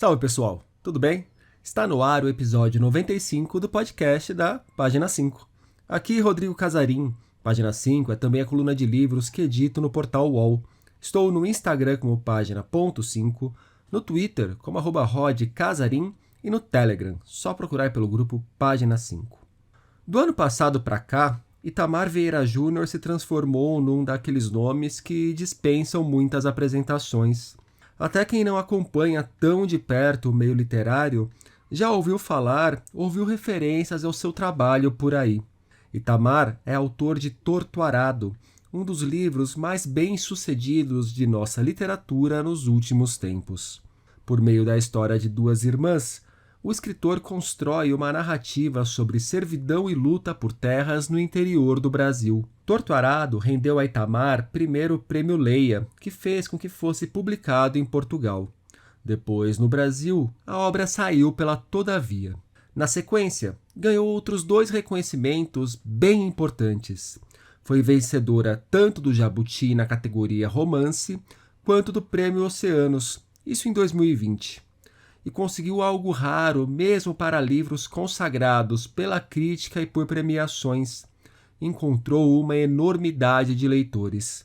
Salve pessoal, tudo bem? Está no ar o episódio 95 do podcast da Página 5. Aqui Rodrigo Casarim. Página 5 é também a coluna de livros que edito no portal UOL. Estou no Instagram como página.5, no Twitter como @rodcasarim e no Telegram, só procurar pelo grupo Página 5. Do ano passado para cá, Itamar Vieira Júnior se transformou num daqueles nomes que dispensam muitas apresentações. Até quem não acompanha tão de perto o meio literário já ouviu falar, ouviu referências ao seu trabalho por aí. Itamar é autor de Torto Arado, um dos livros mais bem-sucedidos de nossa literatura nos últimos tempos. Por meio da história de duas irmãs, o escritor constrói uma narrativa sobre servidão e luta por terras no interior do Brasil. Torto Arado rendeu a Itamar primeiro o Prêmio Leia, que fez com que fosse publicado em Portugal. Depois, no Brasil, a obra saiu pela Todavia. Na sequência, ganhou outros 2 reconhecimentos bem importantes. Foi vencedora tanto do Jabuti na categoria Romance, quanto do Prêmio Oceanos, isso em 2020. E conseguiu algo raro mesmo para livros consagrados pela crítica e por premiações. Encontrou uma enormidade de leitores.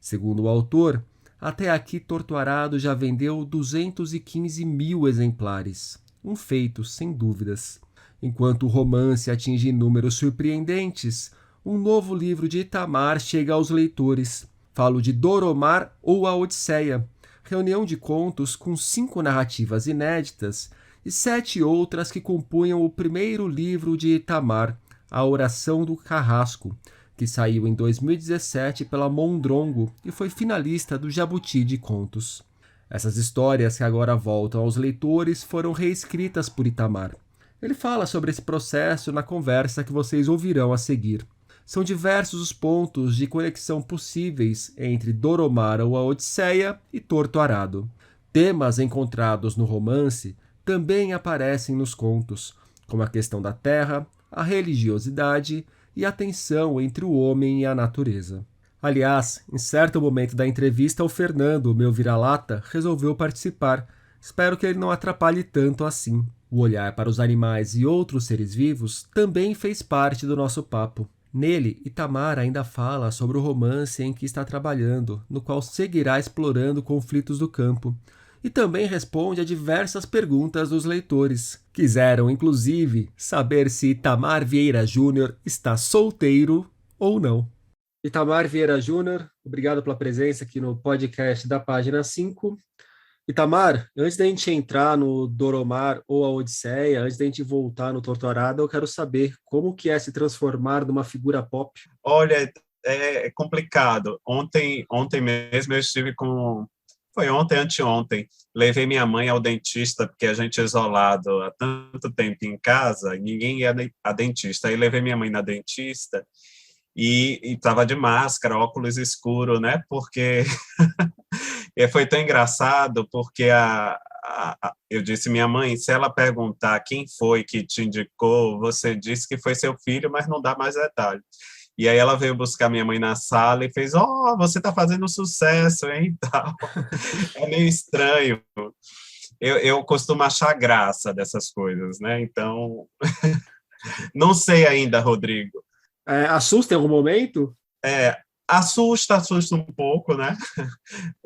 Segundo o autor, até aqui Torto Arado já vendeu 215 mil exemplares. Um feito, sem dúvidas. Enquanto o romance atinge números surpreendentes, um novo livro de Itamar chega aos leitores. Falo de Doromar ou A Odisseia, reunião de contos com 5 narrativas inéditas e 7 outras que compunham o primeiro livro de Itamar, A Oração do Carrasco, que saiu em 2017 pela Mondrongo e foi finalista do Jabuti de Contos. Essas histórias que agora voltam aos leitores foram reescritas por Itamar. Ele fala sobre esse processo na conversa que vocês ouvirão a seguir. São diversos os pontos de conexão possíveis entre Doromar ou A Odisseia e Torto Arado. Temas encontrados no romance também aparecem nos contos, como a questão da terra, a religiosidade e a tensão entre o homem e a natureza. Aliás, em certo momento da entrevista, o Fernando, meu vira-lata, resolveu participar. Espero que ele não atrapalhe tanto assim. O olhar para os animais e outros seres vivos também fez parte do nosso papo. Nele, Itamar ainda fala sobre o romance em que está trabalhando, no qual seguirá explorando conflitos do campo, e também responde a diversas perguntas dos leitores. Quiseram, inclusive, saber se Itamar Vieira Júnior está solteiro ou não. Itamar Vieira Júnior, obrigado pela presença aqui no podcast da Página 5. Itamar, antes da gente entrar no Doromar ou a Odisseia, antes da gente voltar no Torto Arado, eu quero saber como que é se transformar numa figura pop. Olha, é complicado. Ontem mesmo eu estive com... Foi ontem, anteontem. Levei minha mãe ao dentista, porque a gente é isolado há tanto tempo em casa, ninguém ia a dentista. Aí levei minha mãe na dentista e estava de máscara, óculos escuro, né? Porque foi tão engraçado, porque eu disse, minha mãe, se ela perguntar quem foi que te indicou, você disse que foi seu filho, mas não dá mais detalhes. E aí ela veio buscar minha mãe na sala e fez, você está fazendo sucesso, hein, tal. É meio estranho. Eu costumo achar graça dessas coisas, né? Então, não sei ainda, Rodrigo. Assusta em algum momento? Assusta um pouco, né?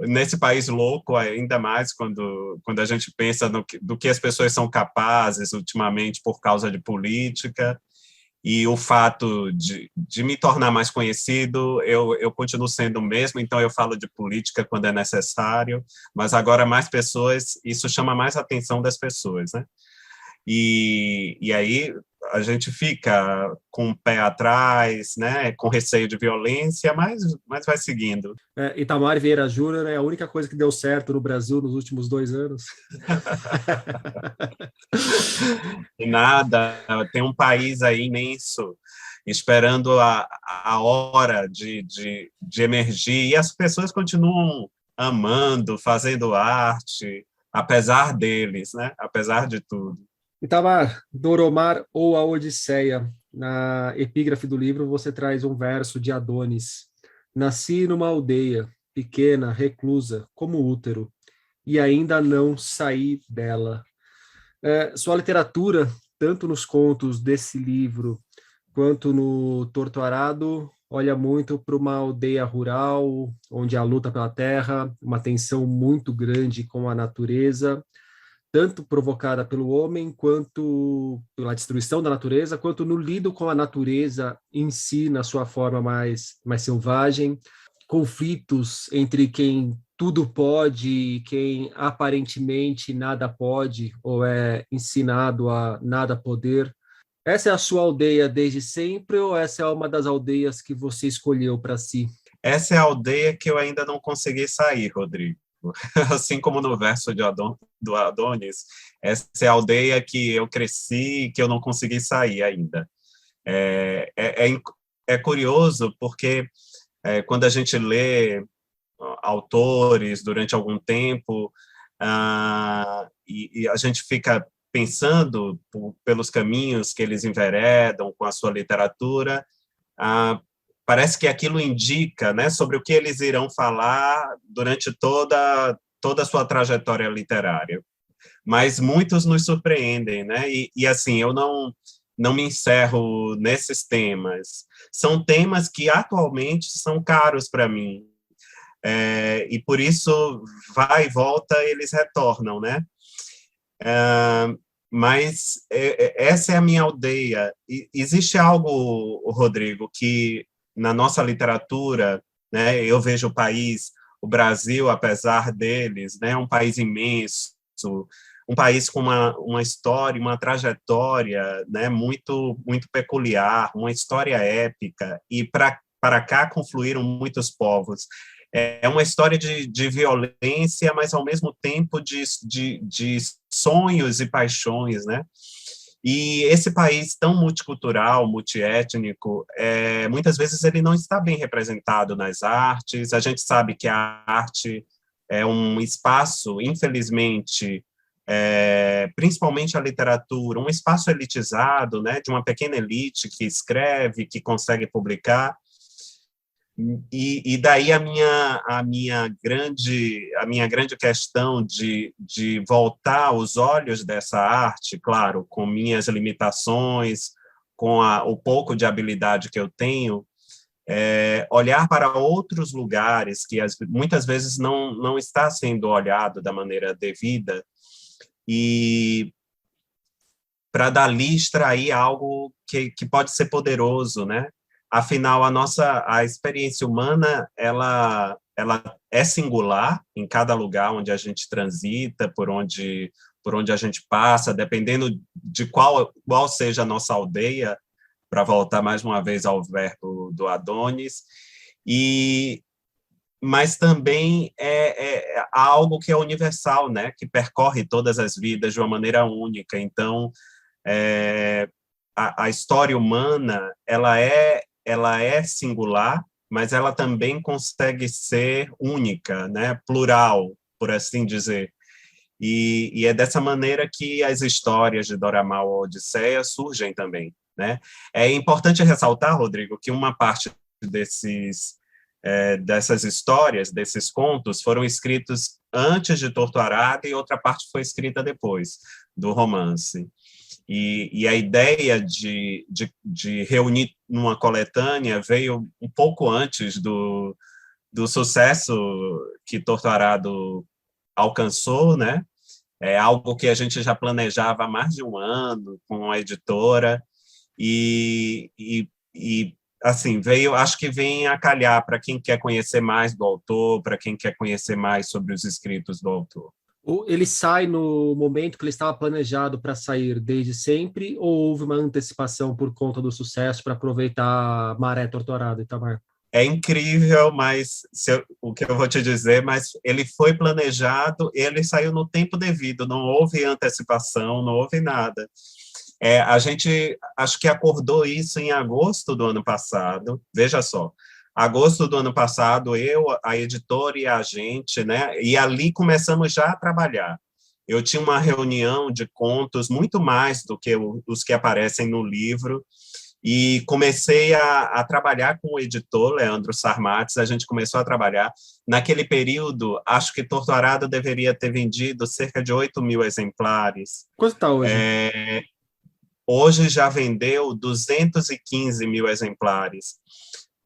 Nesse país louco, ainda mais quando a gente pensa do que as pessoas são capazes ultimamente por causa de política, e o fato de me tornar mais conhecido, eu continuo sendo o mesmo, então eu falo de política quando é necessário, mas agora mais pessoas, isso chama mais a atenção das pessoas, né? E aí a gente fica com o pé atrás, né, com receio de violência, mas vai seguindo. Itamar Vieira Júnior é a única coisa que deu certo no Brasil nos últimos 2 anos. E nada, tem um país aí imenso esperando a hora de emergir, e as pessoas continuam amando, fazendo arte, apesar deles, né, apesar de tudo. Itamar, Doromar ou a Odisseia. Na epígrafe do livro você traz um verso de Adonis. Nasci numa aldeia, pequena, reclusa, como útero, e ainda não saí dela. Sua literatura, tanto nos contos desse livro quanto no Torto Arado, olha muito para uma aldeia rural, onde há luta pela terra, uma tensão muito grande com a natureza, tanto provocada pelo homem, quanto pela destruição da natureza, quanto no lido com a natureza em si, na sua forma mais selvagem, conflitos entre quem tudo pode e quem aparentemente nada pode, ou é ensinado a nada poder. Essa é a sua aldeia desde sempre, ou essa é uma das aldeias que você escolheu para si? Essa é a aldeia que eu ainda não consegui sair, Rodrigo. Assim como no verso do Adonis, essa é a aldeia que eu cresci e que eu não consegui sair ainda. É, é, é, é curioso porque quando a gente lê autores durante algum tempo, e a gente fica pensando pelos caminhos que eles enveredam com a sua literatura, parece que aquilo indica, né, sobre o que eles irão falar durante toda a sua trajetória literária. Mas muitos nos surpreendem, né? E assim, eu não me encerro nesses temas. São temas que atualmente são caros para mim. E por isso, vai e volta, eles retornam, né? Mas essa é a minha aldeia. E existe algo, Rodrigo, que na nossa literatura, né, eu vejo o Brasil, apesar deles, né, um país imenso, um país com uma história, uma trajetória, né, muito peculiar, uma história épica, e para cá confluíram muitos povos. É uma história de violência, mas ao mesmo tempo de sonhos e paixões, né? E esse país tão multicultural, multiétnico, muitas vezes ele não está bem representado nas artes. A gente sabe que a arte é um espaço, infelizmente, principalmente a literatura, um espaço elitizado, né, de uma pequena elite que escreve, que consegue publicar. E daí a minha grande questão de voltar os olhos dessa arte, claro, com minhas limitações, com o pouco de habilidade que eu tenho, olhar para outros lugares que muitas vezes não está sendo olhado da maneira devida, e para dali extrair algo que pode ser poderoso, né? Afinal, a experiência humana, ela é singular em cada lugar onde a gente transita, por onde a gente passa, dependendo de qual seja a nossa aldeia, para voltar mais uma vez ao verbo do Adonis, mas também algo que é universal, né? Que percorre todas as vidas de uma maneira única. Então, a história humana, ela é singular, mas ela também consegue ser única, né? Plural, por assim dizer. E é dessa maneira que as histórias de Dora Maar ou Odisseia surgem também, né? É importante ressaltar, Rodrigo, que uma parte dessas histórias, desses contos, foram escritos antes de Torto Arado e outra parte foi escrita depois do romance. E a ideia de reunir numa coletânea veio um pouco antes do sucesso que Torto Arado alcançou, né? É algo que a gente já planejava há mais de um ano com a editora, e assim, acho que vem a calhar para quem quer conhecer mais do autor, para quem quer conhecer mais sobre os escritos do autor. Ele sai no momento que ele estava planejado para sair desde sempre, ou houve uma antecipação por conta do sucesso para aproveitar a maré torturada, Itamar? É incrível, mas o que eu vou te dizer, mas ele foi planejado, ele saiu no tempo devido, não houve antecipação, não houve nada. A gente, acho que acordou isso em agosto do ano passado, veja só, agosto do ano passado, eu, a editora e a gente, né, e ali começamos já a trabalhar. Eu tinha uma reunião de contos, muito mais do que os que aparecem no livro, e comecei a trabalhar com o editor, Leandro Sarmates, a gente começou a trabalhar. Naquele período, acho que Torturado deveria ter vendido cerca de 8.000 exemplares. Quanto está hoje? Hoje já vendeu 215 mil exemplares.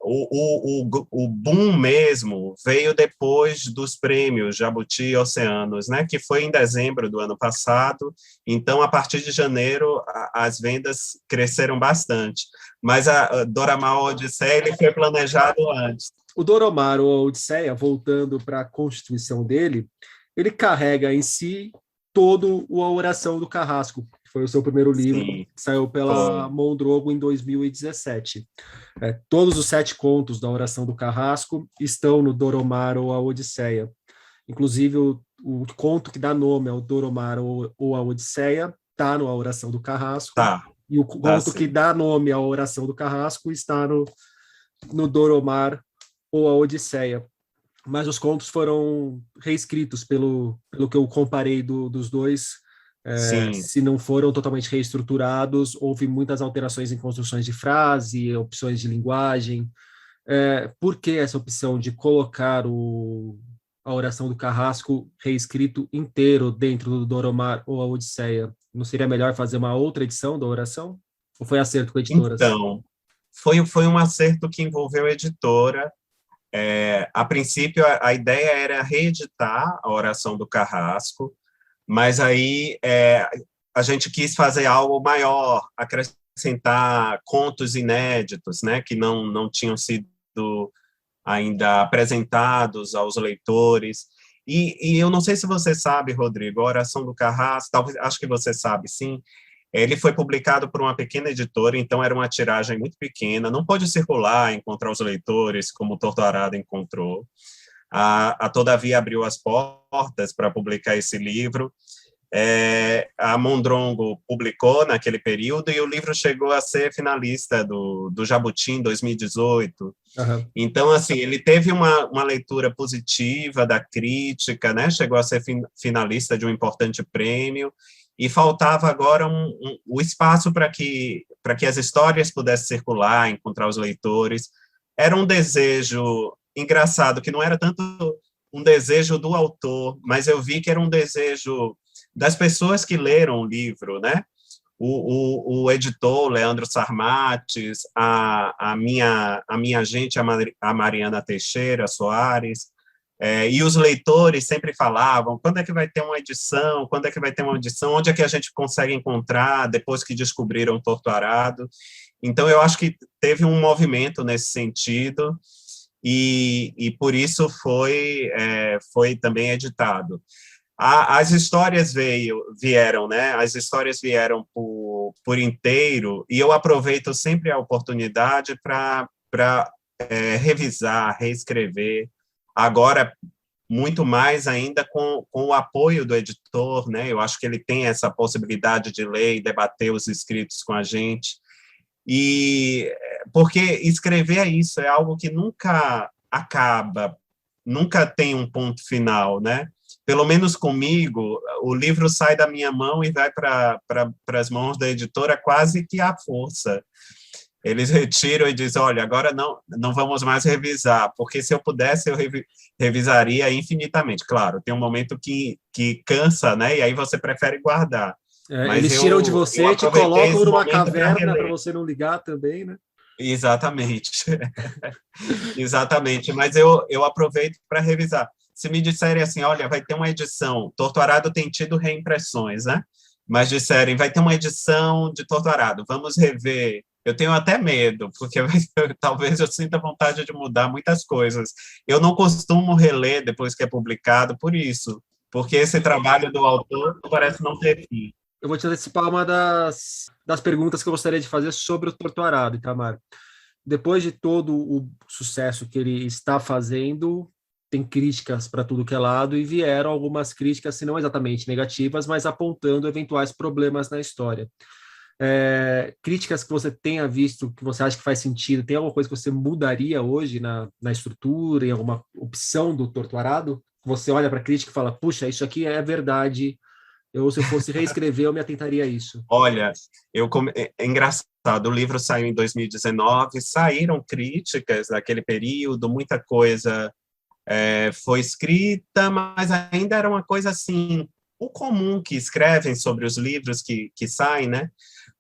O boom mesmo veio depois dos prêmios Jabuti e Oceanos, né, que foi em dezembro do ano passado. Então, a partir de janeiro, as vendas cresceram bastante. Mas a Dora Maar Odisseia ele foi planejado antes. O Dora Maar, ou a Odisseia, voltando para a constituição dele, ele carrega em si todo a Oração do Carrasco, que foi o seu primeiro livro, Sim, que saiu pela foi. Mondrogo em 2017. Todos os 7 contos da Oração do Carrasco estão no Dora Maar ou a Odisseia. Inclusive, o conto que dá nome ao Dora Maar ou a Odisseia está no A Oração do Carrasco, Tá, e o tá conto que sim. dá nome à Oração do Carrasco está no Dora Maar ou a Odisseia. Mas os contos foram reescritos pelo que eu comparei dos dois. Sim, Se não foram totalmente reestruturados, houve muitas alterações em construções de frase, opções de linguagem. Por que essa opção de colocar a Oração do Carrasco reescrito inteiro dentro do Dora Maar ou a Odisseia? Não seria melhor fazer uma outra edição da oração? Ou foi acerto com editoras? então, foi um acerto que envolveu a editora. A princípio, a ideia era reeditar a Oração do Carrasco, mas aí a gente quis fazer algo maior, acrescentar contos inéditos, né, que não tinham sido ainda apresentados aos leitores. E eu não sei se você sabe, Rodrigo, a Oração do Carrasco, talvez, acho que você sabe, sim, ele foi publicado por uma pequena editora, então era uma tiragem muito pequena, não pôde circular, encontrar os leitores, como o Torturado encontrou. Todavia abriu as portas para publicar esse livro. A Mondrongo publicou naquele período e o livro chegou a ser finalista do Jabuti em 2018. Uhum. Então, assim, ele teve uma leitura positiva da crítica, né? Chegou a ser finalista de um importante prêmio, e faltava agora o espaço para que as histórias pudessem circular, encontrar os leitores. Era um desejo engraçado, que não era tanto um desejo do autor, mas eu vi que era um desejo das pessoas que leram o livro, né? O editor, Leandro Sarmates, a minha agente, a Mariana Teixeira Soares, e os leitores sempre falavam, quando é que vai ter uma edição, quando é que vai ter uma edição, onde é que a gente consegue encontrar, depois que descobriram Torturado. Então, eu acho que teve um movimento nesse sentido, e por isso foi também editado. As histórias vieram, né? As histórias vieram por inteiro, e eu aproveito sempre a oportunidade para revisar, reescrever. Agora, muito mais ainda com o apoio do editor, né? Eu acho que ele tem essa possibilidade de ler e debater os escritos com a gente. E porque escrever é isso, é algo que nunca acaba, nunca tem um ponto final, né? Pelo menos comigo, o livro sai da minha mão e vai para as mãos da editora quase que à força. Eles retiram e dizem, olha, agora não vamos mais revisar, porque se eu pudesse, eu revisaria infinitamente. Claro, tem um momento que cansa, né? E aí você prefere guardar. Mas Eles tiram de eu você e te aproveitei colocam esse numa momento para caverna para reler. você não ligar também, né? Exatamente. Exatamente. Mas eu aproveito para revisar. Se me disserem assim, olha, vai ter uma edição, Torturado tem tido reimpressões, né? Mas disserem, vai ter uma edição de Torturado, vamos rever. Eu tenho até medo, porque talvez eu sinta vontade de mudar muitas coisas. Eu não costumo reler depois que é publicado por isso, porque esse trabalho do autor parece não ter fim. Eu vou te antecipar uma das perguntas que eu gostaria de fazer sobre o Torturado, Itamar. Depois de todo o sucesso que ele está fazendo, tem críticas para tudo que é lado, e vieram algumas críticas, se não exatamente negativas, mas apontando eventuais problemas na história. Críticas que você tenha visto, que você acha que faz sentido, tem alguma coisa que você mudaria hoje na estrutura, em alguma opção do Torturado? Você olha para a crítica e fala, puxa, isso aqui é verdade, se eu fosse reescrever, eu me atentaria a isso. Olha, é engraçado O livro saiu em 2019, saíram críticas naquele período, muita coisa foi escrita, mas ainda era uma coisa assim, o comum que escrevem sobre os livros que saem, né?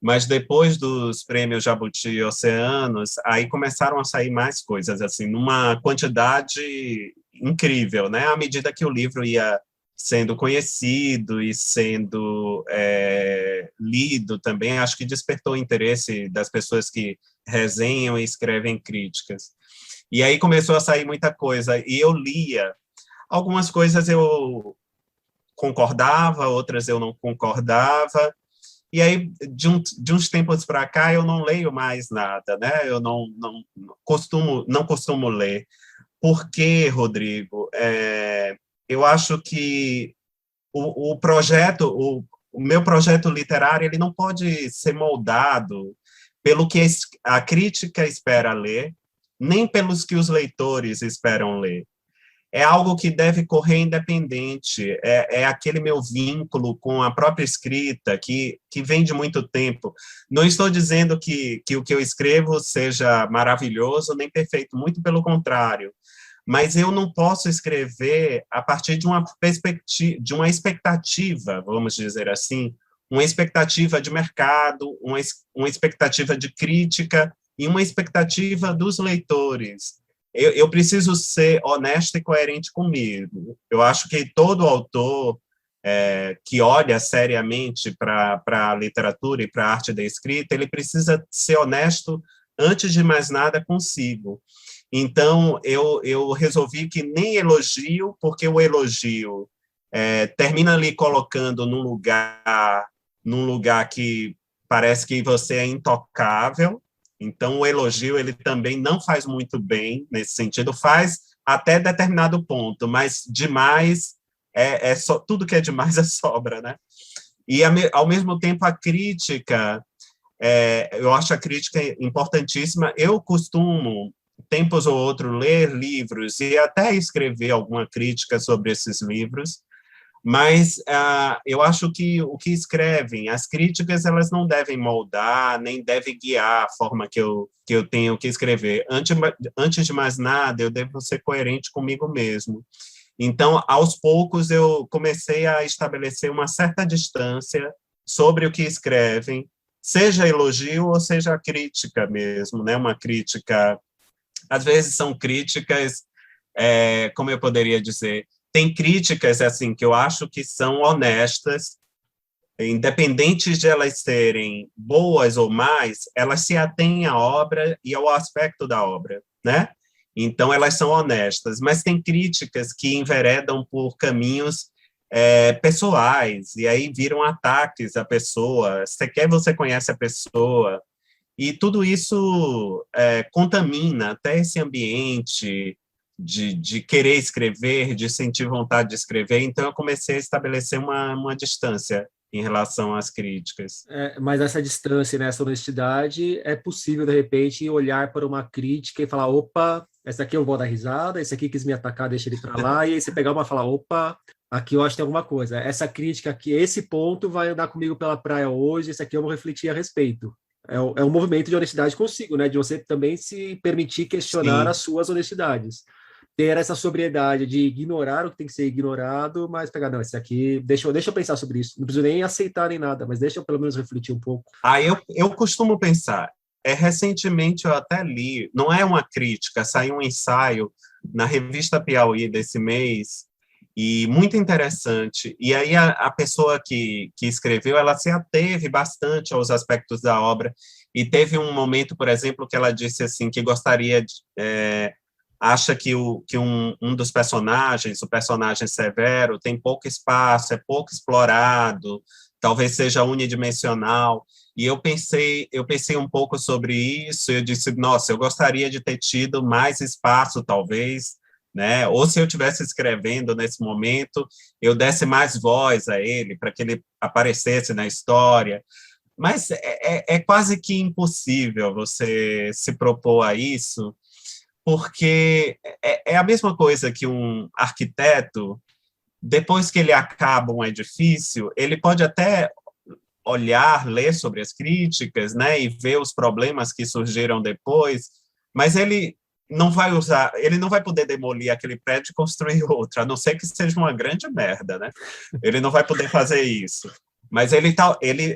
Mas depois dos prêmios Jabuti e Oceanos, aí começaram a sair mais coisas, assim, numa quantidade incrível, né? À medida que o livro ia sendo conhecido e sendo lido também, acho que despertou o interesse das pessoas que resenham e escrevem críticas. E aí começou a sair muita coisa, e eu lia. Algumas coisas eu concordava, outras eu não concordava, e aí, de uns tempos para cá, eu não leio mais nada, né? Eu não costumo ler. Por quê, Rodrigo? Eu acho que o projeto, o meu projeto literário, ele não pode ser moldado pelo que a crítica espera ler, nem pelos que os leitores esperam ler. É algo que deve correr independente, é aquele meu vínculo com a própria escrita, que vem de muito tempo. Não estou dizendo que o que eu escrevo seja maravilhoso nem perfeito, muito pelo contrário, mas eu não posso escrever a partir de uma perspectiva, de uma expectativa, vamos dizer assim, uma expectativa de mercado, uma expectativa de crítica e uma expectativa dos leitores. Eu preciso ser honesto e coerente comigo. Eu acho que todo autor que olha seriamente para a literatura e para a arte da escrita, ele precisa ser honesto, antes de mais nada, consigo. Então, eu resolvi que nem elogio, porque o elogio termina ali colocando num lugar que parece que você é intocável. Então, o elogio, ele também não faz muito bem nesse sentido, faz até determinado ponto, mas demais, tudo que é demais é sobra, né? E, ao mesmo tempo, a crítica, eu acho a crítica importantíssima. Eu costumo, tempos ou outro, ler livros e até escrever alguma crítica sobre esses livros, mas eu acho que o que escrevem, as críticas, elas não devem moldar, nem devem guiar a forma que eu tenho que escrever. Antes de mais nada, eu devo ser coerente comigo mesmo. Então, aos poucos, eu comecei a estabelecer uma certa distância sobre o que escrevem, seja elogio ou seja crítica mesmo, né? Uma crítica, às vezes são críticas, como eu poderia dizer, tem críticas assim que eu acho que são honestas, independentes de elas serem boas ou más, elas se atêm à obra e ao aspecto da obra, né? Então elas são honestas, mas tem críticas que enveredam por caminhos pessoais, e aí viram ataques à pessoa, você conhece a pessoa, e tudo isso contamina até esse ambiente de querer escrever, de sentir vontade de escrever. Então, eu comecei a estabelecer uma distância em relação às críticas. Mas essa distância, né, essa honestidade, é possível, de repente, olhar para uma crítica e falar, opa, essa aqui eu vou dar risada, esse aqui quis me atacar, deixa ele para lá, e aí você pegar uma e falar, opa, aqui eu acho que tem alguma coisa. Essa crítica aqui, esse ponto vai andar comigo pela praia hoje, esse aqui eu vou refletir a respeito. É um movimento de honestidade consigo, né? De você também se permitir questionar Sim. as suas honestidades. Ter essa sobriedade de ignorar o que tem que ser ignorado, mas pegar, não, esse aqui, deixa eu pensar sobre isso. Não preciso nem aceitar nem nada, mas deixa eu pelo menos refletir um pouco. Eu costumo pensar, recentemente eu até li, não é uma crítica, saiu um ensaio na revista Piauí desse mês, e muito interessante. E aí a pessoa que escreveu, ela se ateve bastante aos aspectos da obra, e teve um momento, por exemplo, que ela disse assim, que gostaria de... acha que um dos personagens, o personagem Severo, tem pouco espaço, é pouco explorado, talvez seja unidimensional. E eu pensei um pouco sobre isso, e eu disse, nossa, eu gostaria de ter tido mais espaço, talvez, né? Ou se eu estivesse escrevendo nesse momento, eu desse mais voz a ele, para que ele aparecesse na história. Mas é quase que impossível você se propor a isso, porque é a mesma coisa que um arquiteto, depois que ele acaba um edifício, ele pode até olhar, ler sobre as críticas, né, e ver os problemas que surgiram depois, mas ele não vai usar, ele não vai poder demolir aquele prédio e construir outro, a não ser que seja uma grande merda, né? Ele não vai poder fazer isso. Mas ele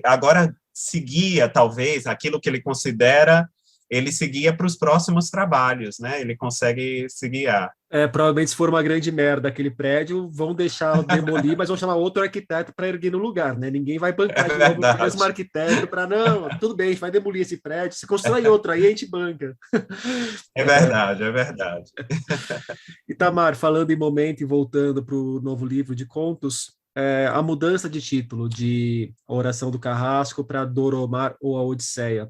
agora seguia, talvez, aquilo que ele considera, ele seguia para os próximos trabalhos, né? Ele consegue se guiar. Provavelmente, se for uma grande merda aquele prédio, vão deixar demolir, mas vão chamar outro arquiteto para erguer no lugar, né? Ninguém vai É bancar de novo o mesmo verdade. arquiteto para, não, tudo bem, a gente vai demolir esse prédio, se constrói outro, aí a gente banca. É verdade, é verdade. Itamar, falando em momento e voltando para o novo livro de contos, a mudança de título de A Oração do Carrasco para Doromar ou A Odisseia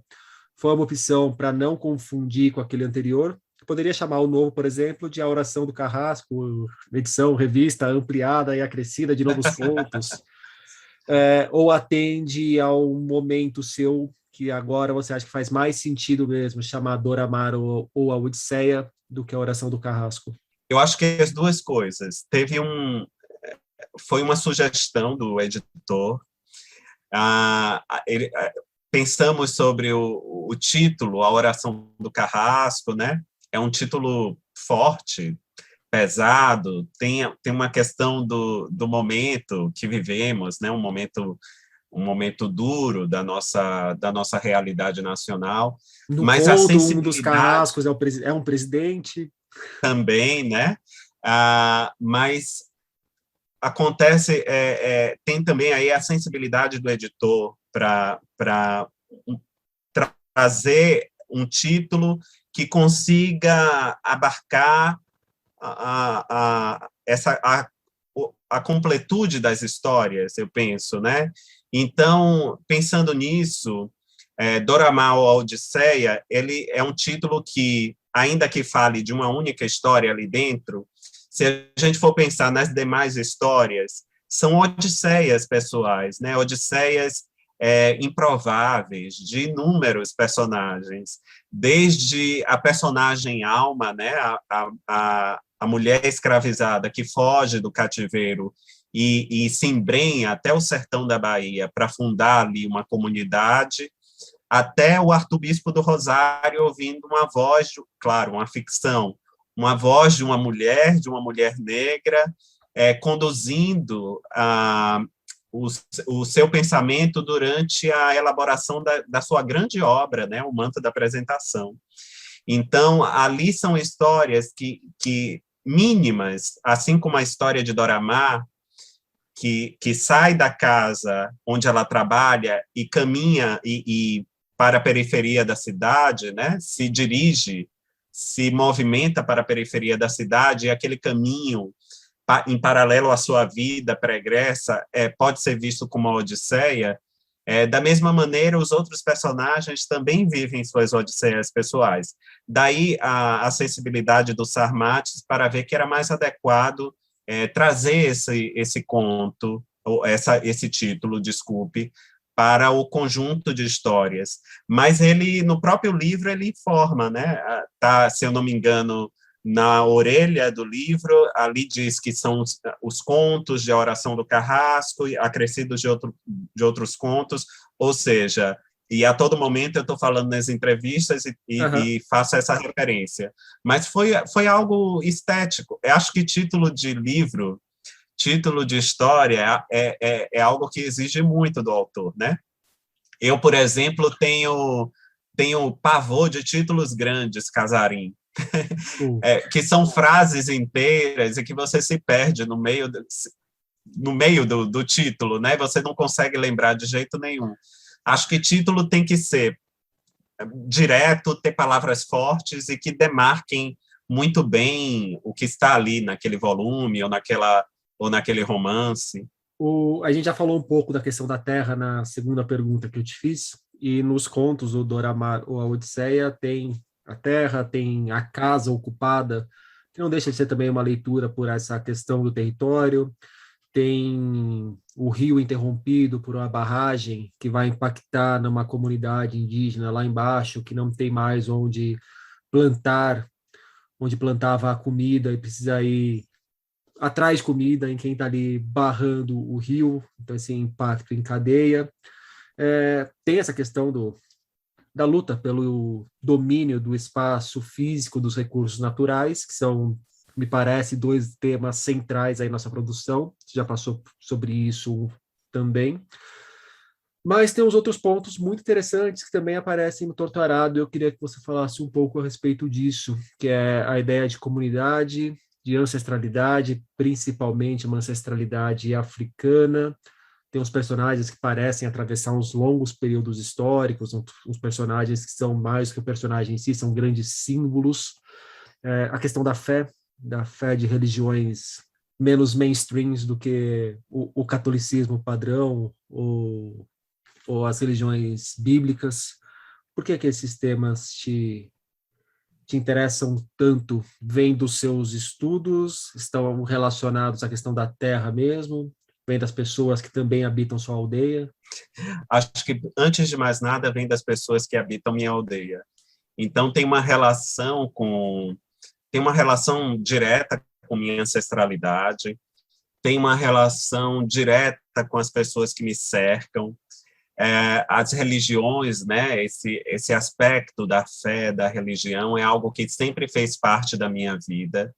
foi uma opção para não confundir com aquele anterior? Poderia chamar o novo, por exemplo, de A Oração do Carrasco, edição, revista ampliada e acrescida de novos contos, ou atende ao momento seu que agora você acha que faz mais sentido mesmo chamar Doramar ou A Odisseia do que A Oração do Carrasco? Eu acho que as duas coisas. Foi uma sugestão do editor. Pensamos sobre o título, A Oração do Carrasco, né? É um título forte, pesado, tem uma questão do momento que vivemos, né? Um momento duro da nossa realidade nacional, No mas a conto, um dos sensibilidade carrascos é um presidente. também, né? Mas acontece, tem também aí a sensibilidade do editor para trazer um título que consiga abarcar a completude das histórias, eu penso, né? Então, pensando nisso, Doramal, a Odisseia, ele é um título que, ainda que fale de uma única história ali dentro, se a gente for pensar nas demais histórias, são odisseias pessoais, né? Odisseias improváveis de inúmeros personagens, desde a personagem Alma, né? A mulher escravizada que foge do cativeiro e se embrenha até o sertão da Bahia para fundar ali uma comunidade, até o arcebispo do Rosário ouvindo uma voz, claro, uma ficção, uma voz de uma mulher negra, conduzindo o seu pensamento durante a elaboração da sua grande obra, né, O Manto da Apresentação. Então, ali são histórias que mínimas, assim como a história de Doramar, que sai da casa onde ela trabalha e caminha e para a periferia da cidade, né, se dirige, se movimenta para a periferia da cidade, e aquele caminho em paralelo à sua vida pregressa pode ser visto como uma odisseia. Da mesma maneira, os outros personagens também vivem suas odisseias pessoais. Daí a sensibilidade do Sarmatis para ver que era mais adequado trazer esse conto, ou esse título, desculpe, para o conjunto de histórias. Mas ele, no próprio livro, ele informa, né? Tá, se eu não me engano, na orelha do livro, ali diz que são os contos de A Oração do Carrasco, acrescidos de outros contos, ou seja, e a todo momento eu estou falando nas entrevistas Uhum. e faço essa referência. Mas foi algo estético. Eu acho que título de livro, título de história é algo que exige muito do autor, né? Eu, por exemplo, tenho pavor de títulos grandes, Casarim, que são frases inteiras e que você se perde no meio do título, né? Você não consegue lembrar de jeito nenhum. Acho que título tem que ser direto, ter palavras fortes e que demarquem muito bem o que está ali naquele volume ou naquele romance. A gente já falou um pouco da questão da terra na segunda pergunta que eu te fiz, e nos contos, o Doramar ou a Odisseia tem a terra, tem a casa ocupada, que não deixa de ser também uma leitura por essa questão do território, tem o rio interrompido por uma barragem que vai impactar numa comunidade indígena lá embaixo, que não tem mais plantar, onde plantava a comida e precisa ir atrás comida em quem está ali barrando o rio, então esse impacto em cadeia. Tem essa questão da luta pelo domínio do espaço físico dos recursos naturais, que são, me parece, dois temas centrais aí na nossa produção. Você já passou sobre isso também. Mas tem uns outros pontos muito interessantes que também aparecem no Torto Arado. Eu queria que você falasse um pouco a respeito disso, que é a ideia de comunidade, de ancestralidade, principalmente uma ancestralidade africana. Tem uns personagens que parecem atravessar uns longos períodos históricos, uns personagens que são mais que o personagem em si, são grandes símbolos. A questão da fé de religiões menos mainstreams do que o catolicismo padrão, ou as religiões bíblicas. Por que esses temas te interessam tanto? Vêm dos seus estudos? Estão relacionados à questão da terra mesmo? Vem das pessoas que também habitam sua aldeia? Acho que, antes de mais nada, vem das pessoas que habitam minha aldeia. Então, tem uma relação direta com minha ancestralidade, tem uma relação direta com as pessoas que me cercam. As religiões, né, esse aspecto da fé, da religião, é algo que sempre fez parte da minha vida,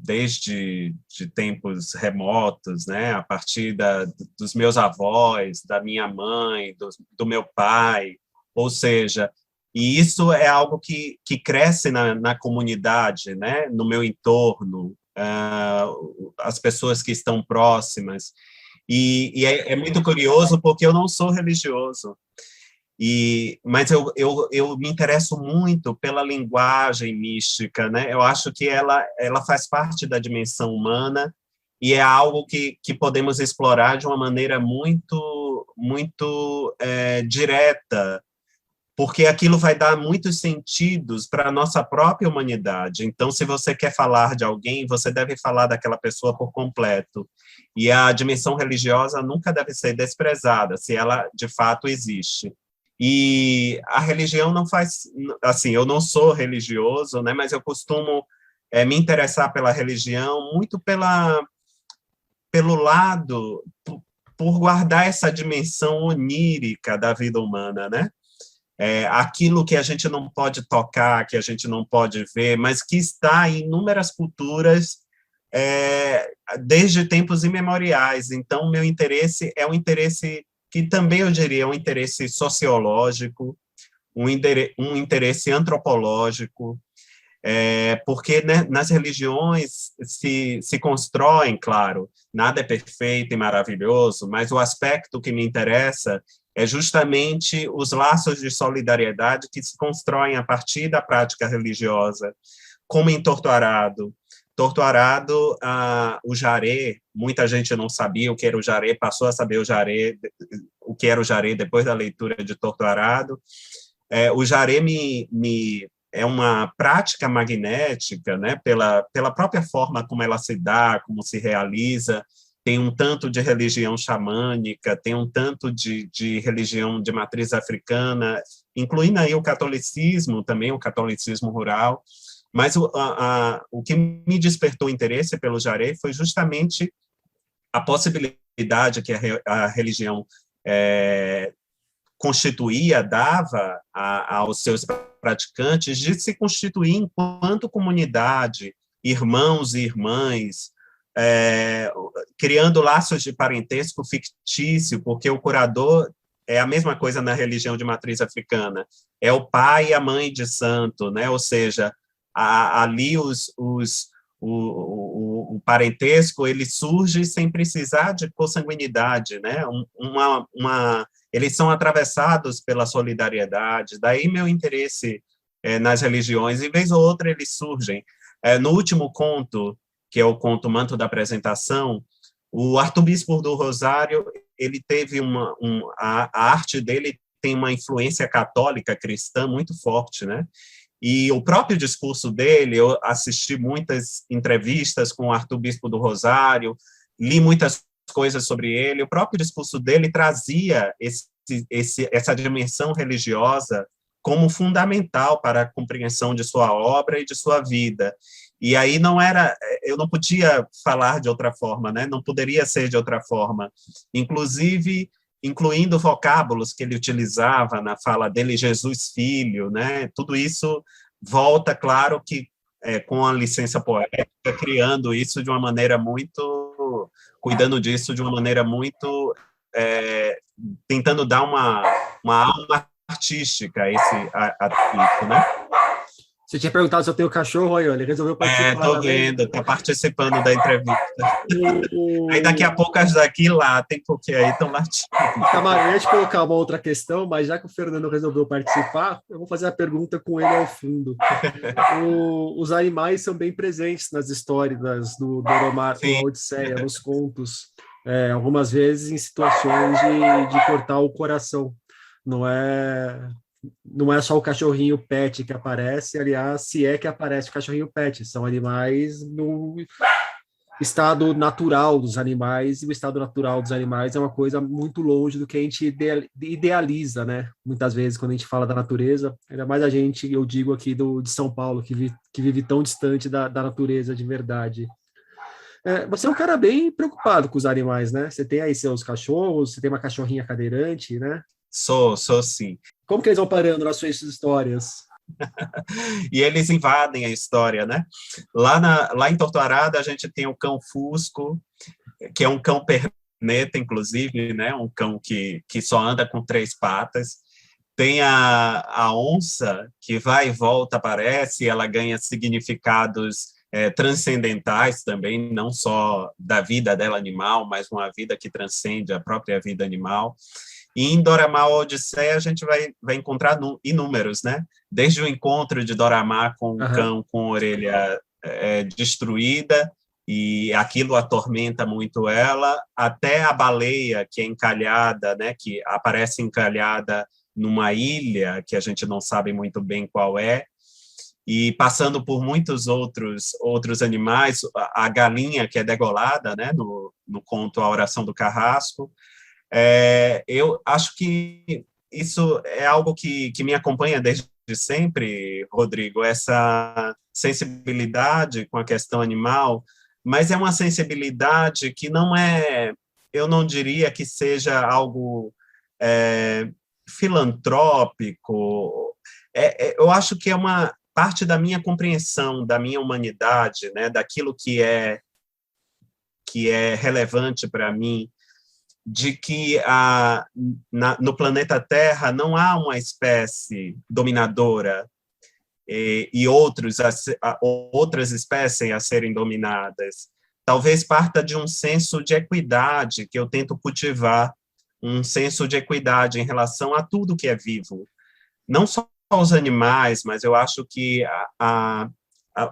desde de tempos remotos, né, a partir dos meus avós, da minha mãe, do meu pai, ou seja, e isso é algo que cresce na comunidade, né, no meu entorno, as pessoas que estão próximas. E é muito curioso porque eu não sou religioso, mas eu me interesso muito pela linguagem mística, né? Eu acho que ela faz parte da dimensão humana e é algo que podemos explorar de uma maneira muito direta, porque aquilo vai dar muitos sentidos para a nossa própria humanidade. Então, se você quer falar de alguém, você deve falar daquela pessoa por completo. E a dimensão religiosa nunca deve ser desprezada, se ela de fato existe. E a religião não faz, assim, eu não sou religioso, né, mas eu costumo me interessar pela religião muito pelo lado, por guardar essa dimensão onírica da vida humana, né? Aquilo que a gente não pode tocar, que a gente não pode ver, mas que está em inúmeras culturas desde tempos imemoriais. Então, meu interesse é um interesse que também, eu diria, é um interesse sociológico, um interesse antropológico, porque, né, nas religiões se constroem, claro, nada é perfeito e maravilhoso, mas o aspecto que me interessa é justamente os laços de solidariedade que se constroem a partir da prática religiosa, como em Torto Arado. Torto Arado, o jaré, muita gente não sabia o que era o jaré, passou a saber o que era o jaré depois da leitura de Torto Arado. O jaré é uma prática magnética, né, pela própria forma como ela se dá, como se realiza. Tem um tanto de religião xamânica, tem um tanto de religião de matriz africana, incluindo aí o catolicismo também, o catolicismo rural. Mas o que me despertou interesse pelo jaré foi justamente a possibilidade que a religião constituía, dava aos seus praticantes de se constituir enquanto comunidade, irmãos e irmãs, criando laços de parentesco fictício, porque o curador é a mesma coisa na religião de matriz africana, é o pai e a mãe de santo, né? Ou seja, ali o parentesco ele surge sem precisar de consanguinidade, né? Eles são atravessados pela solidariedade, daí meu interesse nas religiões, e vez ou outra eles surgem. No último conto, que é o conto Manto da Apresentação, o arcebispo do Rosário, ele teve a arte dele tem uma influência católica cristã muito forte, né? E o próprio discurso dele, eu assisti muitas entrevistas com o arcebispo do Rosário, li muitas coisas sobre ele, o próprio discurso dele trazia essa dimensão religiosa como fundamental para a compreensão de sua obra e de sua vida. E aí eu não podia falar de outra forma, né? Não poderia ser de outra forma. Inclusive, incluindo vocábulos que ele utilizava na fala dele, Jesus Filho, né? Tudo isso volta, claro, que com a licença poética, criando isso de uma maneira muito, cuidando disso de uma maneira muito, tentando dar uma alma artística a isso, né? Você tinha perguntado se eu tenho cachorro, aí, ele resolveu participar Tô também. vendo, tá participando da entrevista. O... Aí daqui a pouco as daqui latem, porque aí estão latindo. Camargo, eu ia te colocar uma outra questão, mas já que o Fernando resolveu participar, eu vou fazer a pergunta com ele ao fundo. Os animais são bem presentes nas histórias do Doromar, do Sim. Odisseia, nos contos, algumas vezes em situações de cortar o coração. Não é só o cachorrinho pet que aparece, aliás, se é que aparece o cachorrinho pet, são animais no estado natural dos animais, e o estado natural dos animais é uma coisa muito longe do que a gente idealiza, né? Muitas vezes, quando a gente fala da natureza, ainda mais a gente, eu digo aqui de São Paulo, que vive tão distante da natureza de verdade. Você é um cara bem preocupado com os animais, né? Você tem aí seus cachorros, você tem uma cachorrinha cadeirante, né? Sou sim. Como que eles vão parando nas suas histórias? E eles invadem a história, né? Lá em Torturada, a gente tem o cão Fusco, que é um cão perneta, inclusive, né? Um cão que só anda com 3 patas. Tem a onça, que vai e volta, aparece, e ela ganha significados transcendentais também, não só da vida dela animal, mas uma vida que transcende a própria vida animal. E em Doramá Odisseia a gente vai encontrar inúmeros, né? Desde o encontro de Doramá com um cão com a orelha destruída, e aquilo atormenta muito ela, até a baleia que é encalhada, né? Que aparece encalhada numa ilha que a gente não sabe muito bem qual é, e passando por muitos outros animais, a galinha que é degolada, né? No conto A Oração do Carrasco. Eu acho que isso é algo que me acompanha desde sempre, Rodrigo, essa sensibilidade com a questão animal, mas é uma sensibilidade que eu não diria que seja algo filantrópico. Eu acho que é uma parte da minha compreensão, da minha humanidade, né, daquilo que é relevante para mim, de que no planeta Terra não há uma espécie dominadora e outras espécies a serem dominadas. Talvez parta de um senso de equidade que eu tento cultivar, um senso de equidade em relação a tudo que é vivo. Não só os animais, mas eu acho que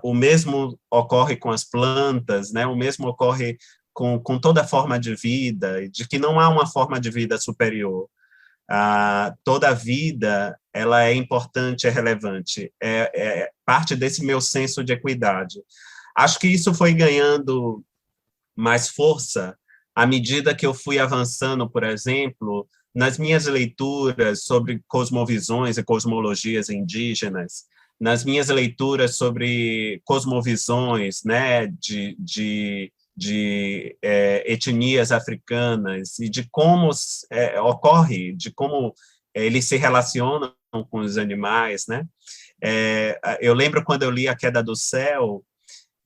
o mesmo ocorre com as plantas, né? O mesmo ocorre com toda forma de vida, de que não há uma forma de vida superior. Toda vida, ela é importante, é relevante, é parte desse meu senso de equidade. Acho que isso foi ganhando mais força à medida que eu fui avançando, por exemplo, nas minhas leituras sobre cosmovisões e cosmologias indígenas, nas minhas leituras sobre cosmovisões, né, de etnias africanas e de como ocorre, de como eles se relacionam com os animais, né? Eu lembro quando eu li A Queda do Céu,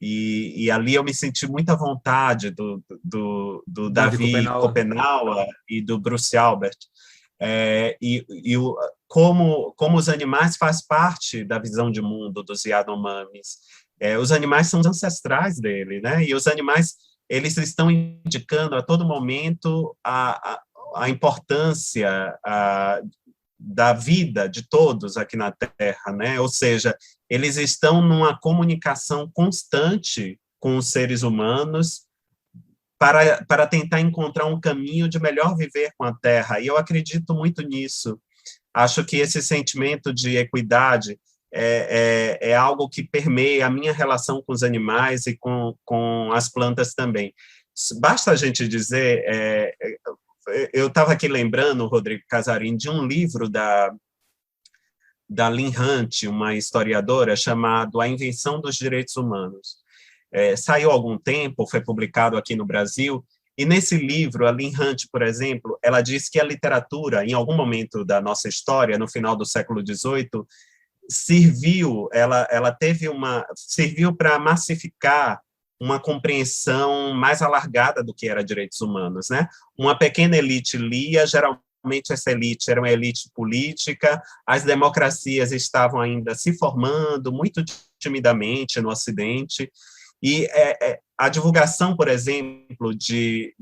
e ali eu me senti muita vontade do Davi Kopenawa e do Bruce Albert, como os animais fazem parte da visão de mundo dos Yanomamis. Os animais são os ancestrais dele, né? E os animais, eles estão indicando a todo momento a importância da vida de todos aqui na Terra, né? Ou seja, eles estão numa comunicação constante com os seres humanos para tentar encontrar um caminho de melhor viver com a Terra. E eu acredito muito nisso. Acho que esse sentimento de equidade é algo que permeia a minha relação com os animais e com as plantas também. Basta a gente dizer, eu estava aqui lembrando, Rodrigo Casarim, de um livro da Lynn Hunt, uma historiadora, chamado A Invenção dos Direitos Humanos. Saiu há algum tempo, foi publicado aqui no Brasil, E nesse livro, a Lynn Hunt, por exemplo, ela diz que a literatura, em algum momento da nossa história, no final do século XVIII, serviu para massificar uma compreensão mais alargada do que era direitos humanos, né? Uma pequena elite lia, geralmente essa elite era uma elite política, as democracias estavam ainda se formando muito timidamente no Ocidente, e a divulgação, por exemplo, de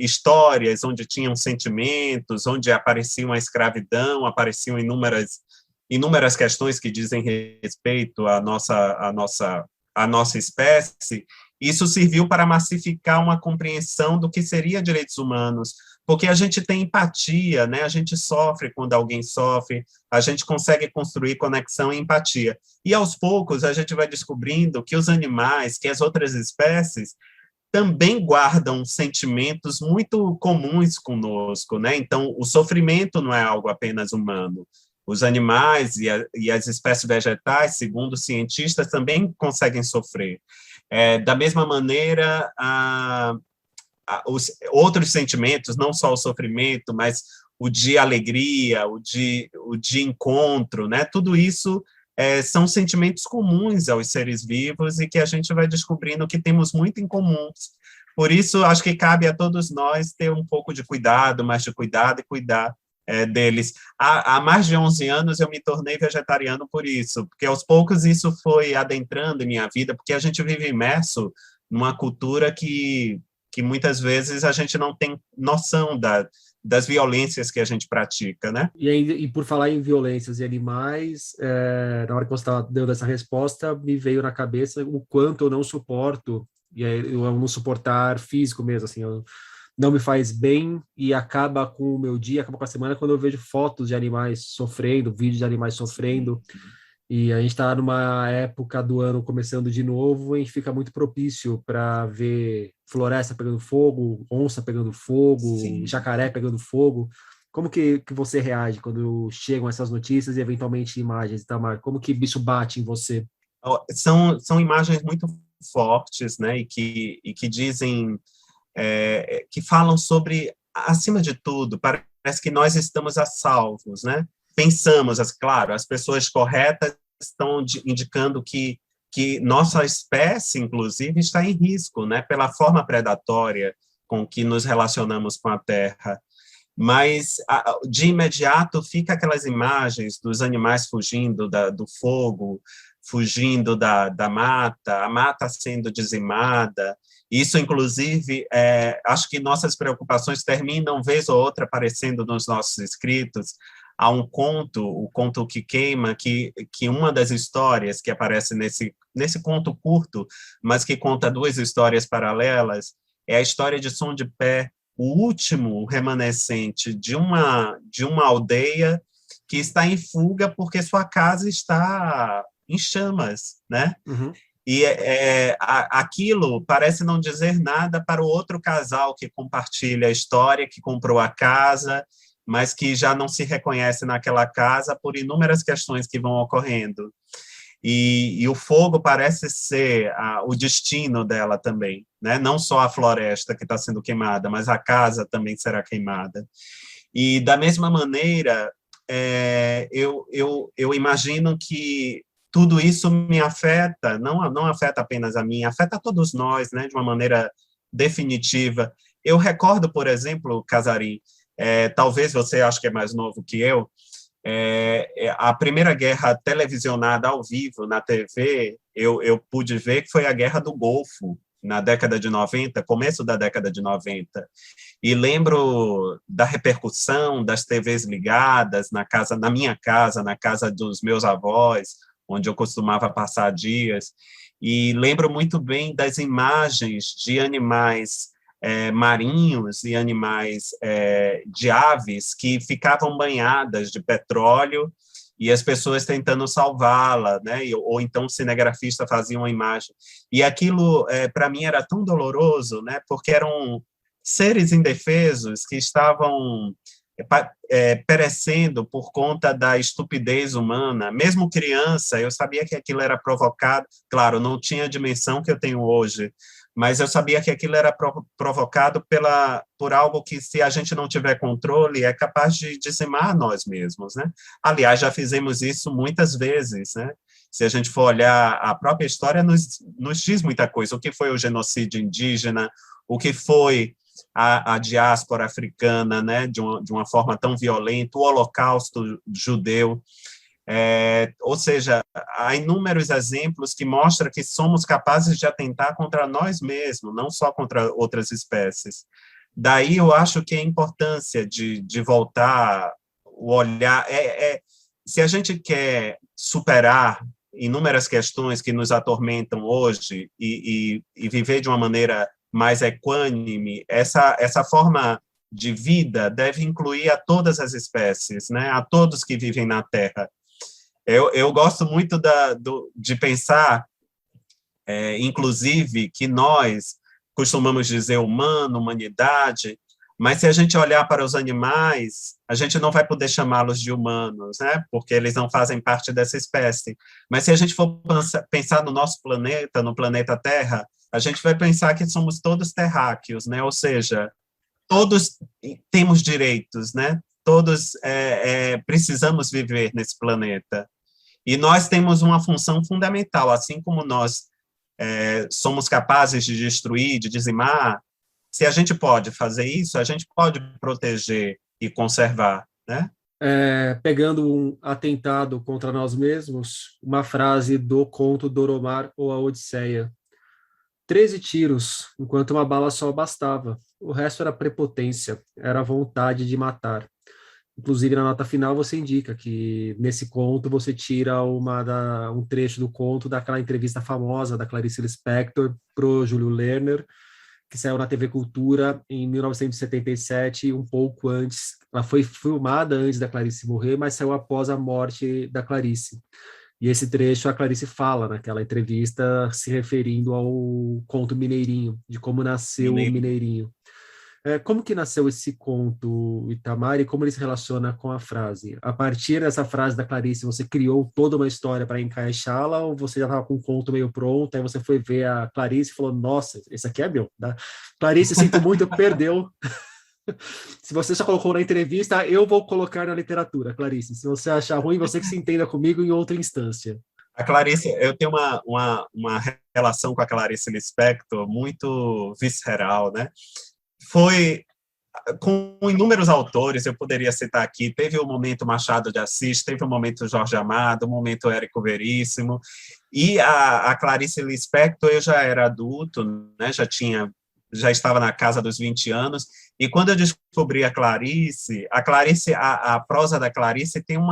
histórias onde tinham sentimentos, onde apareciam a escravidão, apareciam inúmeras questões que dizem respeito à nossa espécie, isso serviu para massificar uma compreensão do que seria direitos humanos, porque a gente tem empatia, né? A gente sofre quando alguém sofre, a gente consegue construir conexão e empatia. E, aos poucos, a gente vai descobrindo que os animais, que as outras espécies, também guardam sentimentos muito comuns conosco, né? Então, o sofrimento não é algo apenas humano. Os animais e as espécies vegetais, segundo os cientistas, também conseguem sofrer. Da mesma maneira, os outros sentimentos, não só o sofrimento, mas o de alegria, o de encontro, né? Tudo isso são sentimentos comuns aos seres vivos e que a gente vai descobrindo que temos muito em comum. Por isso, acho que cabe a todos nós ter um pouco de cuidado, mais de cuidado e cuidar deles. Há mais de 11 anos eu me tornei vegetariano por isso, porque aos poucos isso foi adentrando em minha vida, porque a gente vive imerso numa cultura que muitas vezes a gente não tem noção das violências que a gente pratica, né? E por falar em violências e animais, na hora que você estava dando essa resposta, me veio na cabeça o quanto eu não suporto, e eu não suportar físico mesmo, assim, não me faz bem e acaba com o meu dia, acaba com a semana, quando eu vejo fotos de animais sofrendo, vídeos de animais sofrendo. E a gente está numa época do ano começando de novo, e fica muito propício para ver floresta pegando fogo, onça pegando fogo, Sim. jacaré pegando fogo. Como que você reage quando chegam essas notícias e eventualmente imagens, Itamar? Como que isso bate em você? São imagens muito fortes, né? E que dizem, que falam sobre, acima de tudo, parece que nós estamos a salvos, né? Pensamos, claro, as pessoas corretas estão indicando que nossa espécie, inclusive, está em risco, né? Pela forma predatória com que nos relacionamos com a Terra. Mas, de imediato, fica aquelas imagens dos animais fugindo do fogo, fugindo da mata, a mata sendo dizimada. Isso, inclusive, acho que nossas preocupações terminam, vez ou outra, aparecendo nos nossos escritos. Há um conto, o Conto que Queima, que uma das histórias que aparece nesse conto curto, mas que conta duas histórias paralelas, é a história de Som de Pé, o último remanescente de uma aldeia que está em fuga porque sua casa está em chamas, né? Uhum. E aquilo parece não dizer nada para o outro casal que compartilha a história, que comprou a casa, mas que já não se reconhece naquela casa por inúmeras questões que vão ocorrendo. E o fogo parece ser o destino dela também, né? Não só a floresta que está sendo queimada, mas a casa também será queimada. E, da mesma maneira, eu imagino que tudo isso me afeta, não afeta apenas a mim, afeta a todos nós, né, de uma maneira definitiva. Eu recordo, por exemplo, Casarim, talvez você ache que é mais novo que eu, a primeira guerra televisionada ao vivo na TV, eu pude ver que foi a Guerra do Golfo, na década de 90, começo da década de 90. E lembro da repercussão das TVs ligadas na minha casa, na casa dos meus avós, onde eu costumava passar dias, e lembro muito bem das imagens de animais marinhos e animais de aves que ficavam banhadas de petróleo e as pessoas tentando salvá-la, né? Ou então o cinegrafista fazia uma imagem. E aquilo, para mim, era tão doloroso, né? Porque eram seres indefesos que estavam perecendo por conta da estupidez humana. Mesmo criança, eu sabia que aquilo era provocado. Claro, não tinha a dimensão que eu tenho hoje, mas eu sabia que aquilo era provocado por algo que, se a gente não tiver controle, é capaz de dizimar nós mesmos, né? Aliás, já fizemos isso muitas vezes, né? Se a gente for olhar, a própria história nos diz muita coisa. O que foi o genocídio indígena, o que foi a diáspora africana, né, de uma forma tão violenta, o holocausto judeu. Ou seja, há inúmeros exemplos que mostram que somos capazes de atentar contra nós mesmos, não só contra outras espécies. Daí eu acho que a importância de voltar o olhar, se a gente quer superar inúmeras questões que nos atormentam hoje e viver de uma maneira mais equânime, essa forma de vida deve incluir a todas as espécies, né, a todos que vivem na Terra. Eu gosto muito de pensar, inclusive, que nós costumamos dizer humano, humanidade, mas se a gente olhar para os animais, a gente não vai poder chamá-los de humanos, né? Porque eles não fazem parte dessa espécie. Mas se a gente for pensar no nosso planeta, no planeta Terra, a gente vai pensar que somos todos terráqueos, né? Ou seja, todos temos direitos, né? Todos precisamos viver nesse planeta. E nós temos uma função fundamental, assim como nós somos capazes de destruir, de dizimar. Se a gente pode fazer isso, a gente pode proteger e conservar, né? Pegando um atentado contra nós mesmos, uma frase do conto Doromar ou a Odisseia. 13 tiros, enquanto uma bala só bastava. O resto era prepotência, era vontade de matar. Inclusive, na nota final, você indica que, nesse conto, você tira um trecho do conto daquela entrevista famosa da Clarice Lispector para o Júlio Lerner, que saiu na TV Cultura em 1977, um pouco antes. Ela foi filmada antes da Clarice morrer, mas saiu após a morte da Clarice. E esse trecho a Clarice fala naquela entrevista, se referindo ao conto Mineirinho, de como nasceu o Mineirinho. Como que nasceu esse conto, Itamar, e como ele se relaciona com a frase? A partir dessa frase da Clarice, você criou toda uma história para encaixá-la, ou você já estava com o conto meio pronto, aí você foi ver a Clarice e falou, nossa, esse aqui é meu. Tá? Clarice, sinto muito, perdeu. Se você só colocou na entrevista, eu vou colocar na literatura, Clarice. Se você achar ruim, você que se entenda comigo em outra instância. A Clarice, eu tenho uma relação com a Clarice Lispector muito visceral, né? Foi com inúmeros autores, eu poderia citar aqui, teve o momento Machado de Assis, teve o momento Jorge Amado, o momento Érico Veríssimo, e a Clarice Lispector, eu já era adulto, né, já estava na casa dos 20 anos, e quando eu descobri a Clarice, a prosa da Clarice tem um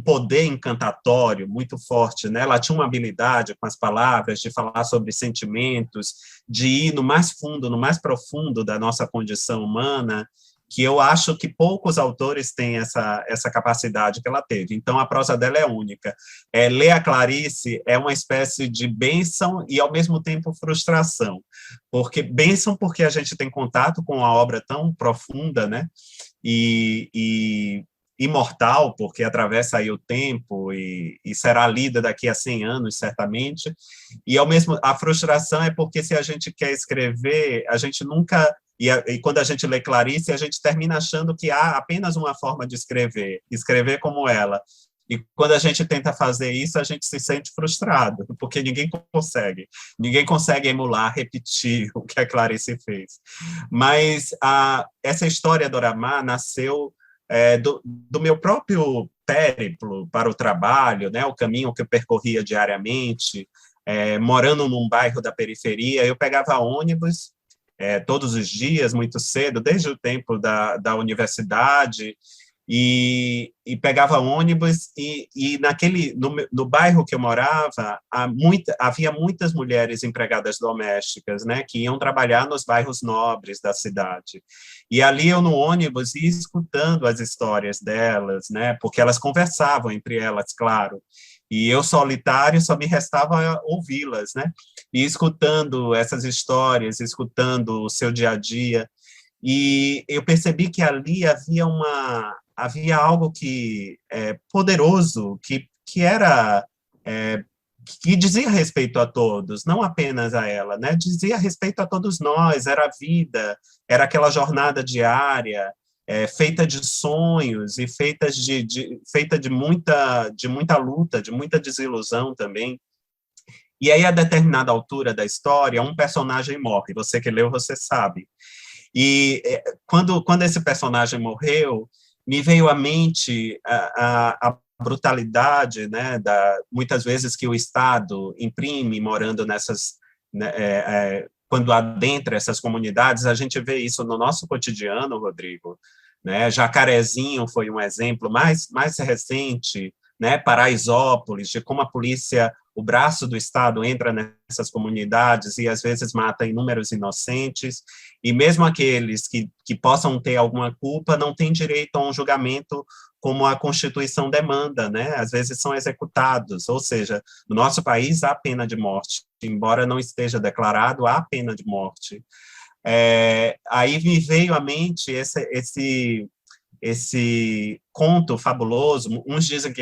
poder encantatório muito forte, né? Ela tinha uma habilidade com as palavras de falar sobre sentimentos, de ir no mais fundo, no mais profundo da nossa condição humana, que eu acho que poucos autores têm essa capacidade que ela teve. Então, a prosa dela é única. Ler a Clarice é uma espécie de bênção e, ao mesmo tempo, frustração. Bênção porque a gente tem contato com uma obra tão profunda, né? E imortal, porque atravessa aí o tempo e será lida daqui a 100 anos, certamente, e a frustração é porque se a gente quer escrever, a gente nunca, e quando a gente lê Clarice, a gente termina achando que há apenas uma forma de escrever como ela, e quando a gente tenta fazer isso, a gente se sente frustrado, porque ninguém consegue emular, repetir o que a Clarice fez. Mas essa história do Oramá nasceu do meu próprio périplo para o trabalho, né, o caminho que eu percorria diariamente, morando num bairro da periferia, eu pegava ônibus todos os dias, muito cedo, desde o tempo da universidade, e pegava ônibus, e no bairro que eu morava, havia muitas mulheres empregadas domésticas, né, que iam trabalhar nos bairros nobres da cidade. E ali eu no ônibus ia escutando as histórias delas, né, porque elas conversavam entre elas, claro, e eu solitário só me restava ouvi-las, né, e escutando essas histórias, escutando o seu dia a dia, e eu percebi que ali havia algo poderoso, que era que dizia respeito a todos, não apenas a ela, né? Dizia respeito a todos nós, era a vida, era aquela jornada diária, feita de sonhos e feita de muita luta, de muita desilusão também. E aí, a determinada altura da história, um personagem morre. Você que leu, você sabe. E quando esse personagem morreu, me veio à mente a brutalidade, né, muitas vezes que o Estado imprime morando nessas, né, quando adentra essas comunidades, a gente vê isso no nosso cotidiano, Rodrigo, né? Jacarezinho foi um exemplo mais recente, né, Paraisópolis, de como a polícia, o braço do Estado entra nessas comunidades e às vezes mata inúmeros inocentes, e mesmo aqueles que possam ter alguma culpa não têm direito a um julgamento como a Constituição demanda, né? Às vezes são executados, ou seja, no nosso país há pena de morte, embora não esteja declarado, há pena de morte. Aí me veio à mente esse conto fabuloso, uns dizem que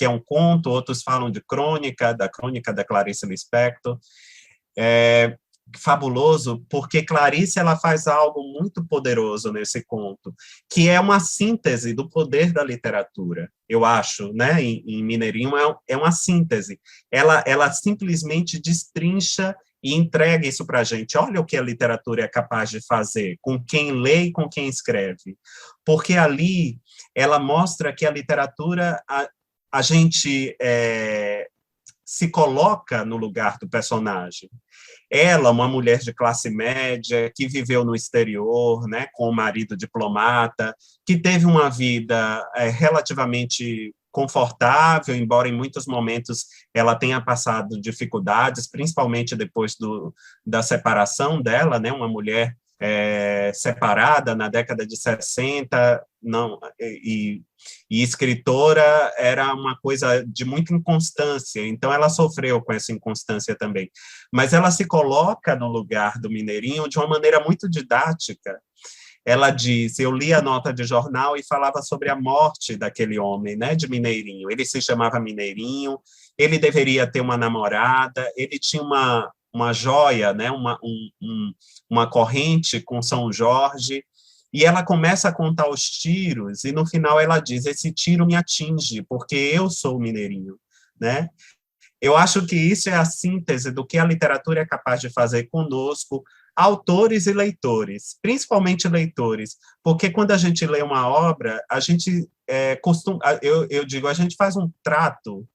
é um conto, outros falam de crônica, da Clarice Lispector, fabuloso, porque Clarice ela faz algo muito poderoso nesse conto, que é uma síntese do poder da literatura, eu acho, né, em Mineirinho é uma síntese, ela simplesmente destrincha e entrega isso para a gente. Olha o que a literatura é capaz de fazer com quem lê e com quem escreve. Porque ali ela mostra que a literatura, a gente se coloca no lugar do personagem. Ela, uma mulher de classe média, que viveu no exterior, né, com o marido diplomata, que teve uma vida relativamente confortável, embora em muitos momentos ela tenha passado dificuldades, principalmente depois da separação dela, né, uma mulher separada na década de 60, não, e escritora era uma coisa de muita inconstância, então ela sofreu com essa inconstância também. Mas ela se coloca no lugar do Mineirinho de uma maneira muito didática. Ela diz, eu li a nota de jornal e falava sobre a morte daquele homem, né, de Mineirinho. Ele se chamava Mineirinho, ele deveria ter uma namorada, ele tinha uma joia, né, uma corrente com São Jorge, e ela começa a contar os tiros, e no final ela diz, esse tiro me atinge, porque eu sou mineirinho, né? Eu acho que isso é a síntese do que a literatura é capaz de fazer conosco, autores e leitores, principalmente leitores, porque quando a gente lê uma obra, a gente eu digo, a gente faz um trato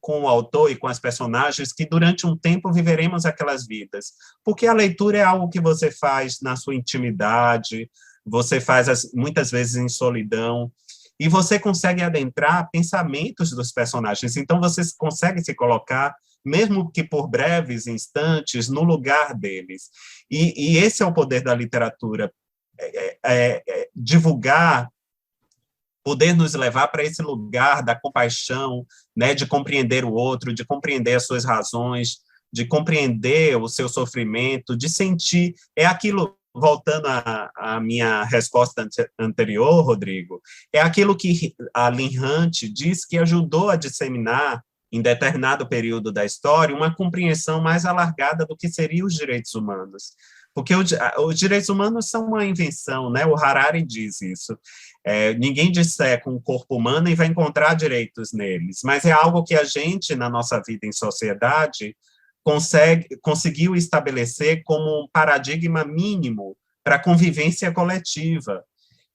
com o autor e com as personagens que durante um tempo viveremos aquelas vidas, porque a leitura é algo que você faz na sua intimidade, você faz muitas vezes em solidão, e você consegue adentrar pensamentos dos personagens, então você consegue se colocar, mesmo que por breves instantes, no lugar deles. E esse é o poder da literatura, divulgar, poder nos levar para esse lugar da compaixão, né, de compreender o outro, de compreender as suas razões, de compreender o seu sofrimento, de sentir, é aquilo, voltando à minha resposta anterior, Rodrigo, é aquilo que a Lynn Hunt diz que ajudou a disseminar, em determinado período da história, uma compreensão mais alargada do que seriam os direitos humanos. Porque os direitos humanos são uma invenção, né? O Harari diz isso. Ninguém disseca um corpo humano e vai encontrar direitos neles, mas é algo que a gente, na nossa vida em sociedade, conseguiu estabelecer como um paradigma mínimo para a convivência coletiva.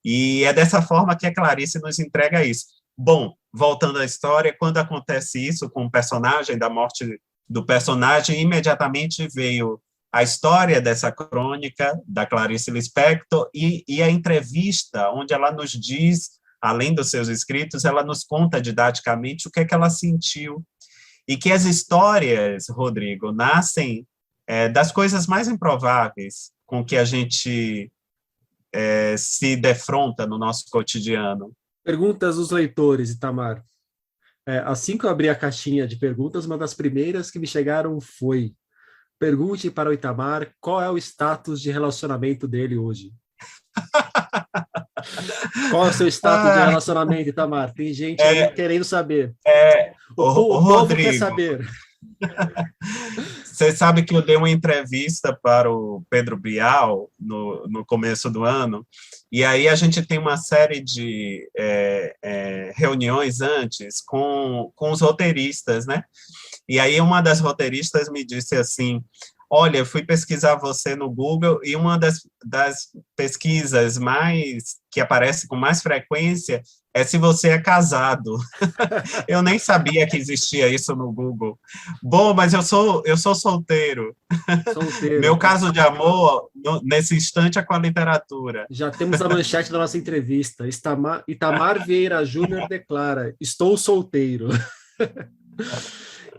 E é dessa forma que a Clarice nos entrega isso. Bom, voltando à história, quando acontece isso com o personagem, da morte do personagem, imediatamente veio a história dessa crônica da Clarice Lispector e a entrevista, onde ela nos diz, além dos seus escritos, ela nos conta didaticamente o que é que ela sentiu. E que as histórias, Rodrigo, nascem das coisas mais improváveis com que a gente se defronta no nosso cotidiano. Perguntas dos leitores, Itamar. Assim que eu abri a caixinha de perguntas, uma das primeiras que me chegaram foi: pergunte para o Itamar qual é o status de relacionamento dele hoje. Qual é o seu status de relacionamento, Itamar? Tem gente aí querendo saber. O povo Rodrigo, quer saber. Você sabe que eu dei uma entrevista para o Pedro Bial no começo do ano, e aí a gente tem uma série de reuniões antes com os roteiristas, né? E aí uma das roteiristas me disse assim, olha, eu fui pesquisar você no Google e uma das pesquisas mais que aparece com mais frequência é se você é casado. Eu nem sabia que existia isso no Google. Bom, mas eu sou solteiro. Solteiro. Meu caso de amor, nesse instante, é com a literatura. Já temos a manchete da nossa entrevista. Itamar Vieira Júnior declara: Estou solteiro.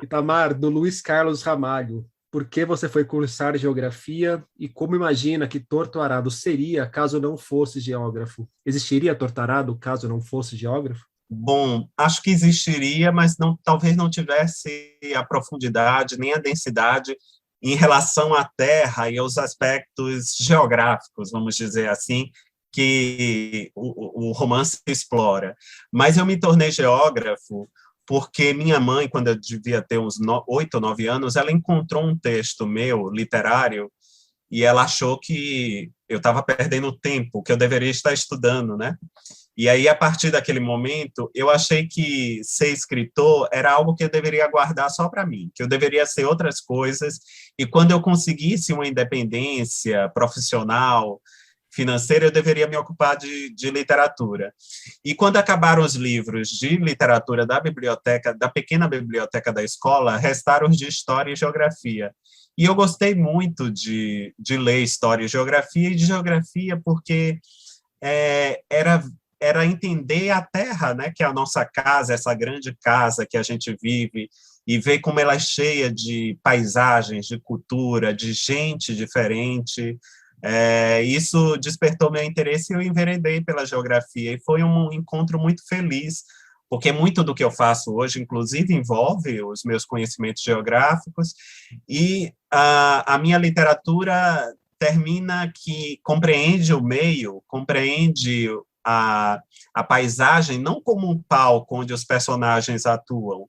Itamar, do Luiz Carlos Ramalho. Por que você foi cursar geografia e como imagina que Torto Arado seria caso não fosse geógrafo? Existiria Torto Arado caso não fosse geógrafo? Bom, acho que existiria, mas talvez não tivesse a profundidade nem a densidade em relação à Terra e aos aspectos geográficos, vamos dizer assim, que o romance explora. Mas eu me tornei geógrafo porque minha mãe, quando eu devia ter uns 8 ou 9 anos, ela encontrou um texto meu, literário, e ela achou que eu estava perdendo tempo, que eu deveria estar estudando, né? E aí, a partir daquele momento, eu achei que ser escritor era algo que eu deveria guardar só para mim, que eu deveria ser outras coisas, e quando eu conseguisse uma independência profissional, financeira, eu deveria me ocupar de literatura. E quando acabaram os livros de literatura da biblioteca, da pequena biblioteca da escola, restaram os de história e geografia. E eu gostei muito de ler história e de geografia, porque era entender a Terra, né, que é a nossa casa, essa grande casa que a gente vive, e ver como ela é cheia de paisagens, de cultura, de gente diferente. Isso despertou meu interesse e eu enveredei pela geografia, e foi um encontro muito feliz, porque muito do que eu faço hoje, inclusive, envolve os meus conhecimentos geográficos, e a minha literatura termina que compreende o meio, compreende a paisagem, não como um palco onde os personagens atuam,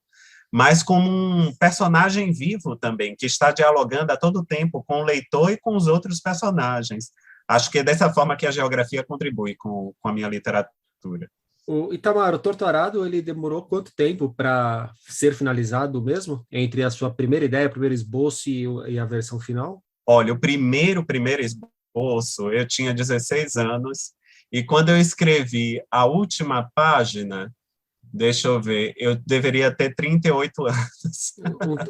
mas como um personagem vivo também, que está dialogando a todo tempo com o leitor e com os outros personagens. Acho que é dessa forma que a geografia contribui com a minha literatura. O Itamar, o Torturado, ele demorou quanto tempo para ser finalizado mesmo? Entre a sua primeira ideia, o primeiro esboço e a versão final? Olha, o primeiro esboço, eu tinha 16 anos, e quando eu escrevi a última página, deixa eu ver, eu deveria ter 38 anos.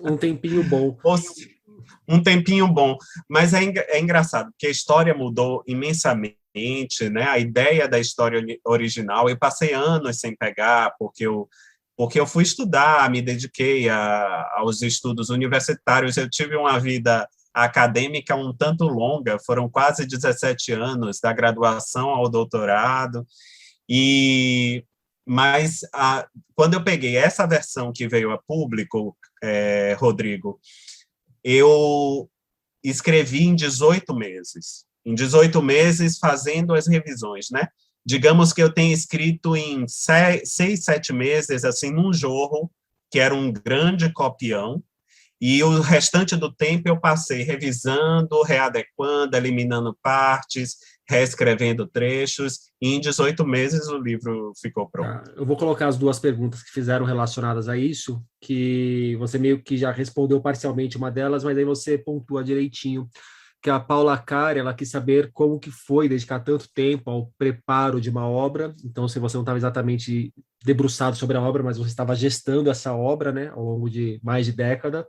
Um tempinho bom. Um tempinho bom, mas é engraçado, porque a história mudou imensamente, né? A ideia da história original, eu passei anos sem pegar, porque eu fui estudar, me dediquei aos estudos universitários, eu tive uma vida acadêmica um tanto longa, foram quase 17 anos, da graduação ao doutorado, mas quando eu peguei essa versão que veio a público, Rodrigo, eu escrevi em 18 meses. Em 18 meses, fazendo as revisões, né? Digamos que eu tenha escrito em 6, 7 meses, assim, num jorro, que era um grande copião, e o restante do tempo eu passei revisando, readequando, eliminando partes, reescrevendo trechos, e em 18 meses o livro ficou pronto. Tá. Eu vou colocar as duas perguntas que fizeram relacionadas a isso, que você meio que já respondeu parcialmente uma delas, mas aí você pontua direitinho. Que a Paula Cari, ela quis saber como que foi dedicar tanto tempo ao preparo de uma obra. Então, se você não estava exatamente debruçado sobre a obra, mas você estava gestando essa obra, né, ao longo de mais de década.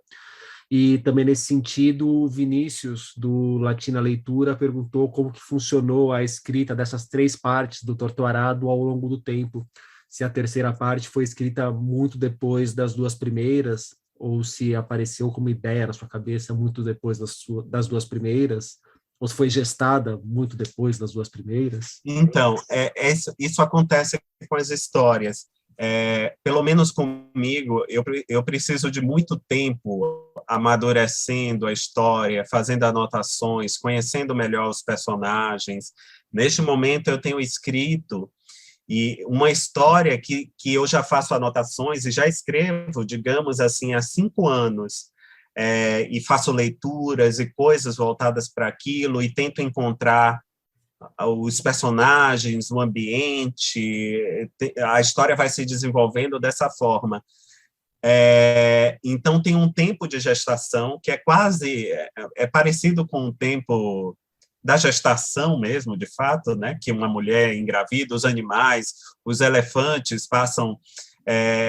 E também nesse sentido, o Vinícius, do Latina Leitura, perguntou como que funcionou a escrita dessas 3 partes do Torturado ao longo do tempo. Se a terceira parte foi escrita muito depois das 2 primeiras, ou se apareceu como ideia na sua cabeça muito depois das 2 primeiras, ou se foi gestada muito depois das 2 primeiras. Então, isso acontece com as histórias. Pelo menos comigo, eu preciso de muito tempo amadurecendo a história, fazendo anotações, conhecendo melhor os personagens. Neste momento, eu tenho escrito E uma história que eu já faço anotações e já escrevo, digamos assim, há 5 anos, e faço leituras e coisas voltadas para aquilo, e tento encontrar os personagens, o ambiente, a história vai se desenvolvendo dessa forma. Então, tem um tempo de gestação que é parecido com o tempo da gestação mesmo, de fato, né, que uma mulher engravida, os animais, os elefantes passam,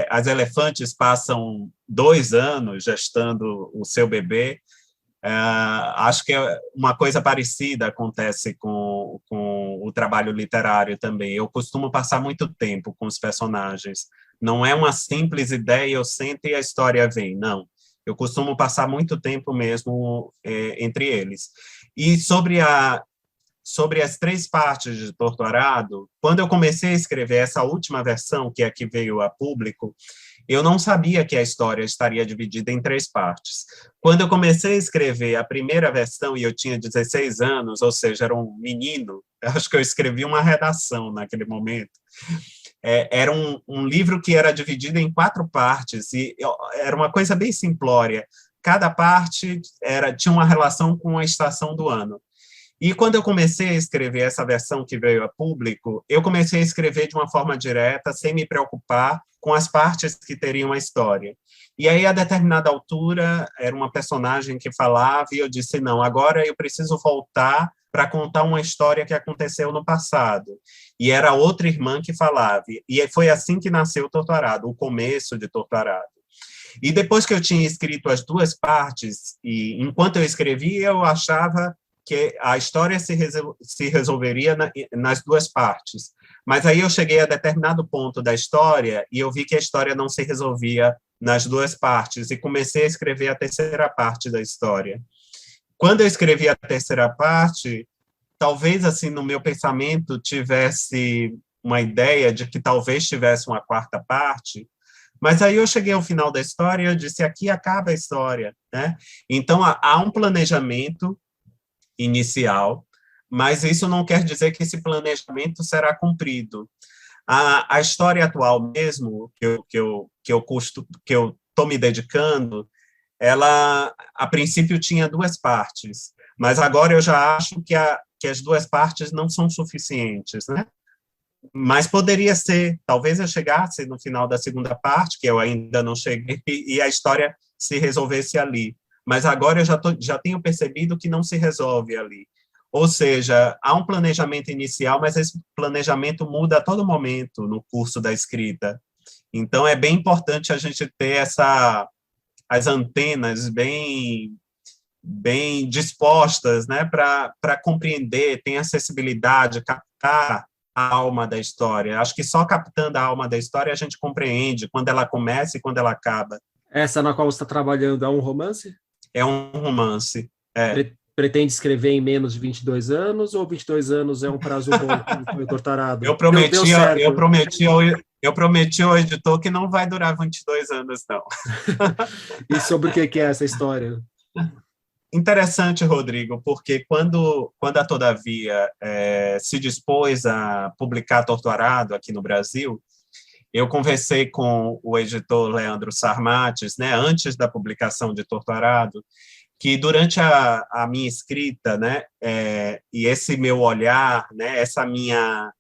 as elefantes passam 2 anos gestando o seu bebê. Acho que uma coisa parecida acontece com o trabalho literário também. Eu costumo passar muito tempo com os personagens. Não é uma simples ideia, eu sento e a história vem, não. Eu costumo passar muito tempo mesmo entre eles. E sobre as 3 partes de Torturado, quando eu comecei a escrever essa última versão, que é a que veio a público, eu não sabia que a história estaria dividida em 3 partes. Quando eu comecei a escrever a primeira versão, e eu tinha 16 anos, ou seja, era um menino, acho que eu escrevi uma redação naquele momento, era um livro que era dividido em 4 partes, e era uma coisa bem simplória. Cada parte tinha uma relação com a estação do ano. E quando eu comecei a escrever essa versão que veio a público, eu comecei a escrever de uma forma direta, sem me preocupar com as partes que teriam a história. E aí, a determinada altura, era uma personagem que falava, e eu disse, não, agora eu preciso voltar para contar uma história que aconteceu no passado. E era outra irmã que falava. E foi assim que nasceu Torturado, o começo de Torturado. E depois que eu tinha escrito as 2 partes, e enquanto eu escrevia, eu achava que a história se resolveria nas 2 partes. Mas aí eu cheguei a determinado ponto da história e eu vi que a história não se resolvia nas 2 partes e comecei a escrever a 3ª parte da história. Quando eu escrevi a 3ª parte, talvez assim no meu pensamento tivesse uma ideia de que talvez tivesse uma 4ª parte, mas aí eu cheguei ao final da história e eu disse, aqui acaba a história, né? Então há um planejamento inicial, mas isso não quer dizer que esse planejamento será cumprido. A história atual mesmo, que eu estou me dedicando, ela, a princípio, tinha 2 partes, mas agora eu já acho que as 2 partes não são suficientes, né? Mas poderia ser, talvez eu chegasse no final da 2ª parte, que eu ainda não cheguei, e a história se resolvesse ali. Mas agora eu já tenho percebido que não se resolve ali. Ou seja, há um planejamento inicial, mas esse planejamento muda a todo momento no curso da escrita. Então, é bem importante a gente ter as antenas bem dispostas, né, para compreender, ter acessibilidade, captar a alma da história. Acho que só captando a alma da história a gente compreende quando ela começa e quando ela acaba. Essa na qual você está trabalhando é um romance? É um romance. Pretende escrever em menos de 22 anos ou 22 anos é um prazo bom para o Torturado? Eu prometi ao editor que não vai durar 22 anos, não. E sobre o que é essa história? Interessante, Rodrigo, porque quando a Todavia se dispôs a publicar Torturado aqui no Brasil, eu conversei com o editor Leandro Sarmates, né, antes da publicação de Torturado, que durante a minha escrita, né, e esse meu olhar, né, essa minha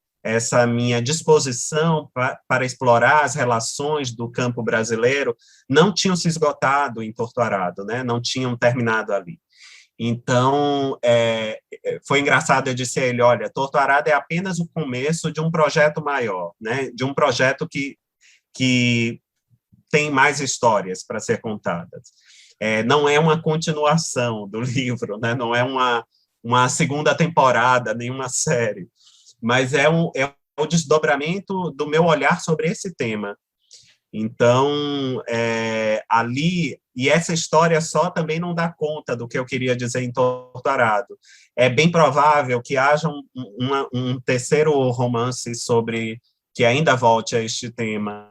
disposição para explorar as relações do campo brasileiro não tinham se esgotado em Torturado, né, não tinham terminado ali. Então, foi engraçado, eu disse a ele, olha, Torturado é apenas o começo de um projeto maior, né, de um projeto que tem mais histórias para ser contadas. Não é uma continuação do livro, né? Não é uma 2ª temporada, nenhuma série, mas é o desdobramento do meu olhar sobre esse tema. Então, ali, e essa história só também não dá conta do que eu queria dizer em Torturado. É bem provável que haja um 3º romance que ainda volte a este tema.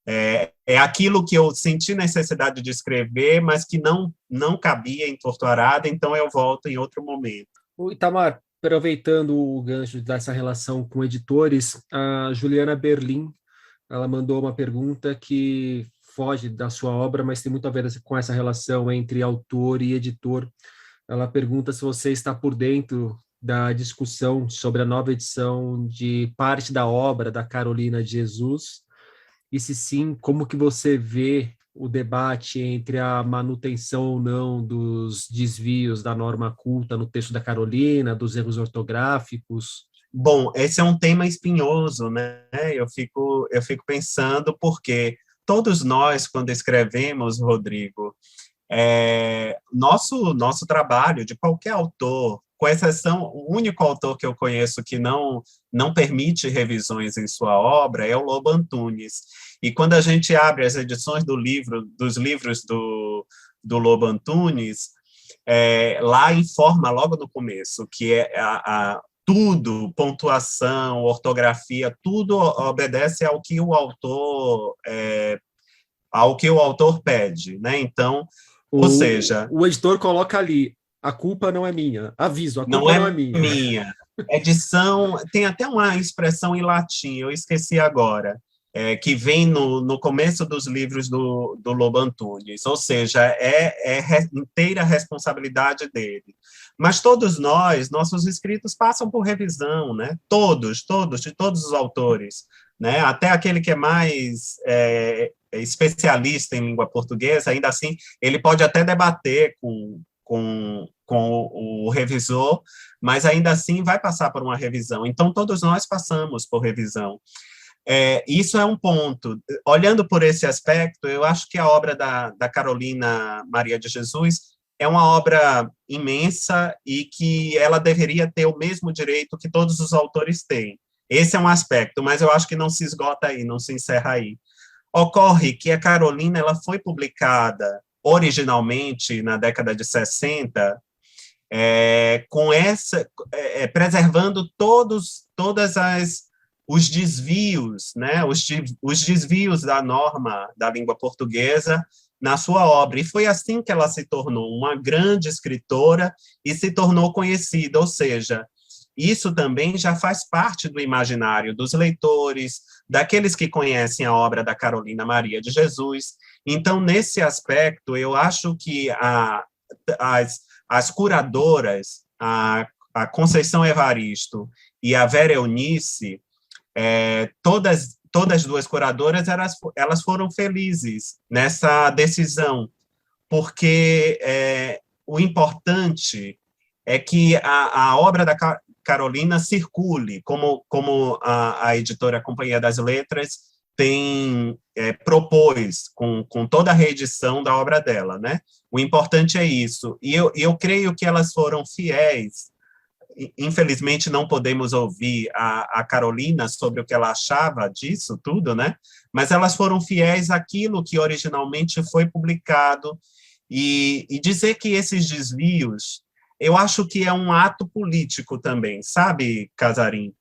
É aquilo que eu senti necessidade de escrever, mas que não cabia em Torturado, então eu volto em outro momento. O Itamar, Aproveitando o gancho dessa relação com editores, a Juliana Berlim, ela mandou uma pergunta que foge da sua obra, mas tem muito a ver com essa relação entre autor e editor. Ela pergunta se você está por dentro da discussão sobre a nova edição de parte da obra da Carolina de Jesus, e se sim, como que você vê o debate entre a manutenção ou não dos desvios da norma culta no texto da Carolina, dos erros ortográficos? Bom, esse é um tema espinhoso, né? Eu fico pensando porque todos nós, quando escrevemos, Rodrigo, nosso trabalho de qualquer autor, com exceção, o único autor que eu conheço que não permite revisões em sua obra é o Lobo Antunes. E quando a gente abre as edições dos livros do Lobo Antunes, lá informa logo no começo que tudo, pontuação, ortografia, tudo obedece ao que o autor pede, né? Então, ou seja, O editor coloca ali, a culpa não é minha. Aviso, a não culpa não é é minha. minha. Edição, tem até uma expressão em latim, eu esqueci agora, que vem no começo dos livros do Lobo Antunes, ou seja, inteira responsabilidade dele. Mas todos nós, nossos escritos passam por revisão, né? Todos, de todos os autores, né? Até aquele que é mais especialista em língua portuguesa, ainda assim, ele pode até debater com o revisor, mas ainda assim vai passar por uma revisão. Então, todos nós passamos por revisão. Isso é um ponto. Olhando por esse aspecto, eu acho que a obra da Carolina Maria de Jesus é uma obra imensa e que ela deveria ter o mesmo direito que todos os autores têm. Esse é um aspecto, mas eu acho que não se esgota aí, não se encerra aí. Ocorre que a Carolina ela foi publicada originalmente na década de 60, preservando todas os desvios, né, os desvios da norma da língua portuguesa na sua obra. E foi assim que ela se tornou uma grande escritora e se tornou conhecida, ou seja, isso também já faz parte do imaginário dos leitores, daqueles que conhecem a obra da Carolina Maria de Jesus. Então, nesse aspecto, eu acho que as curadoras, a Conceição Evaristo e a Vera Eunice, todas as duas curadoras, elas foram felizes nessa decisão, porque o importante é que a obra da Carolina circule, como a editora Companhia das Letras propôs com toda a reedição da obra dela, né? O importante é isso. E eu creio que elas foram fiéis. Infelizmente, não podemos ouvir a Carolina sobre o que ela achava disso tudo, né? Mas elas foram fiéis àquilo que originalmente foi publicado e dizer que esses desvios, eu acho que é um ato político também, sabe, Casarim?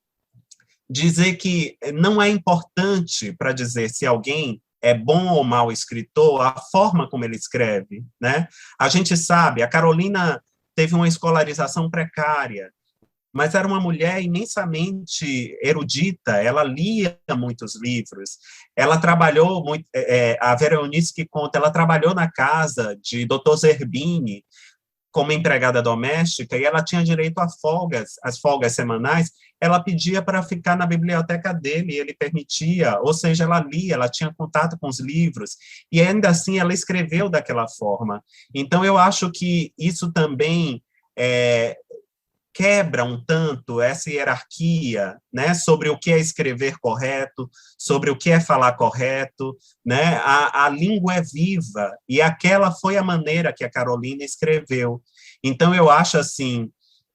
Dizer que não é importante para dizer se alguém é bom ou mau escritor, a forma como ele escreve, né? A gente sabe, a Carolina teve uma escolarização precária, mas era uma mulher imensamente erudita, ela lia muitos livros, ela trabalhou muito, a Vera Eunice que conta, ela trabalhou na casa de Dr. Zerbini, como empregada doméstica, e ela tinha direito a folgas, as folgas semanais, ela pedia para ficar na biblioteca dele, e ele permitia, ou seja, ela lia, ela tinha contato com os livros, e ainda assim ela escreveu daquela forma. Então, eu acho que isso também quebra um tanto essa hierarquia, né, sobre o que é escrever correto, sobre o que é falar correto, né, a língua é viva, e aquela foi a maneira que a Carolina escreveu. Então, eu acho, assim,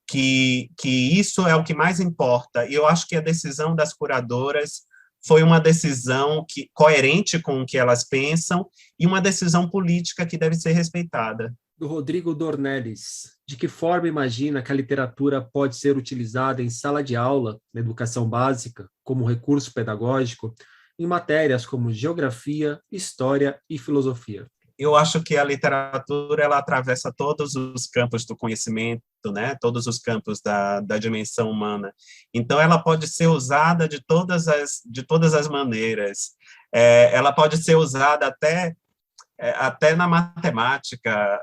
que isso é o que mais importa, e eu acho que a decisão das curadoras foi uma decisão coerente com o que elas pensam, e uma decisão política que deve ser respeitada. Do Rodrigo Dornelles, de que forma imagina que a literatura pode ser utilizada em sala de aula, na educação básica, como recurso pedagógico, em matérias como geografia, história e filosofia? Eu acho que a literatura ela atravessa todos os campos do conhecimento, né? Todos os campos da dimensão humana. Então, ela pode ser usada de todas as maneiras. Ela pode ser usada até na matemática,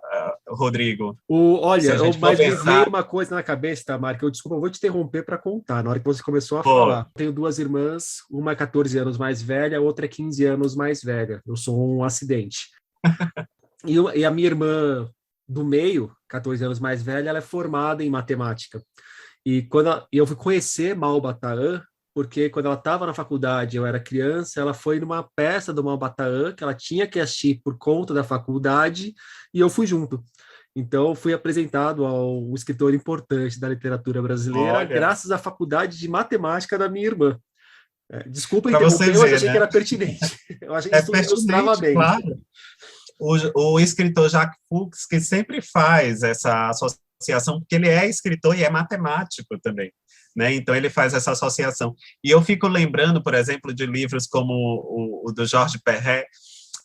Rodrigo. Olha, Se a gente for mas me veio pensar... uma coisa na cabeça, tá, Marco? Desculpa, eu vou te interromper para contar. Na hora que você começou a Pô, falar, tenho duas irmãs, uma é 14 anos mais velha, a outra é 15 anos mais velha. Eu sou um acidente. E a minha irmã do meio, 14 anos mais velha, ela é formada em matemática. E eu fui conhecer Malbataan, porque quando ela estava na faculdade, eu era criança, ela foi numa peça do Malbataan que ela tinha que assistir por conta da faculdade, e eu fui junto. Então, eu fui apresentado ao escritor importante da literatura brasileira, olha, graças à faculdade de matemática da minha irmã. Desculpa para você interromper, mas ver, achei que né? era pertinente. Eu achei que É isso ilustrava pertinente, bem. claro. O escritor Jacques Fuchs, que sempre faz essa associação, porque ele é escritor e é matemático também, né? Então, ele faz essa associação. E eu fico lembrando, por exemplo, de livros como o do Georges Perret,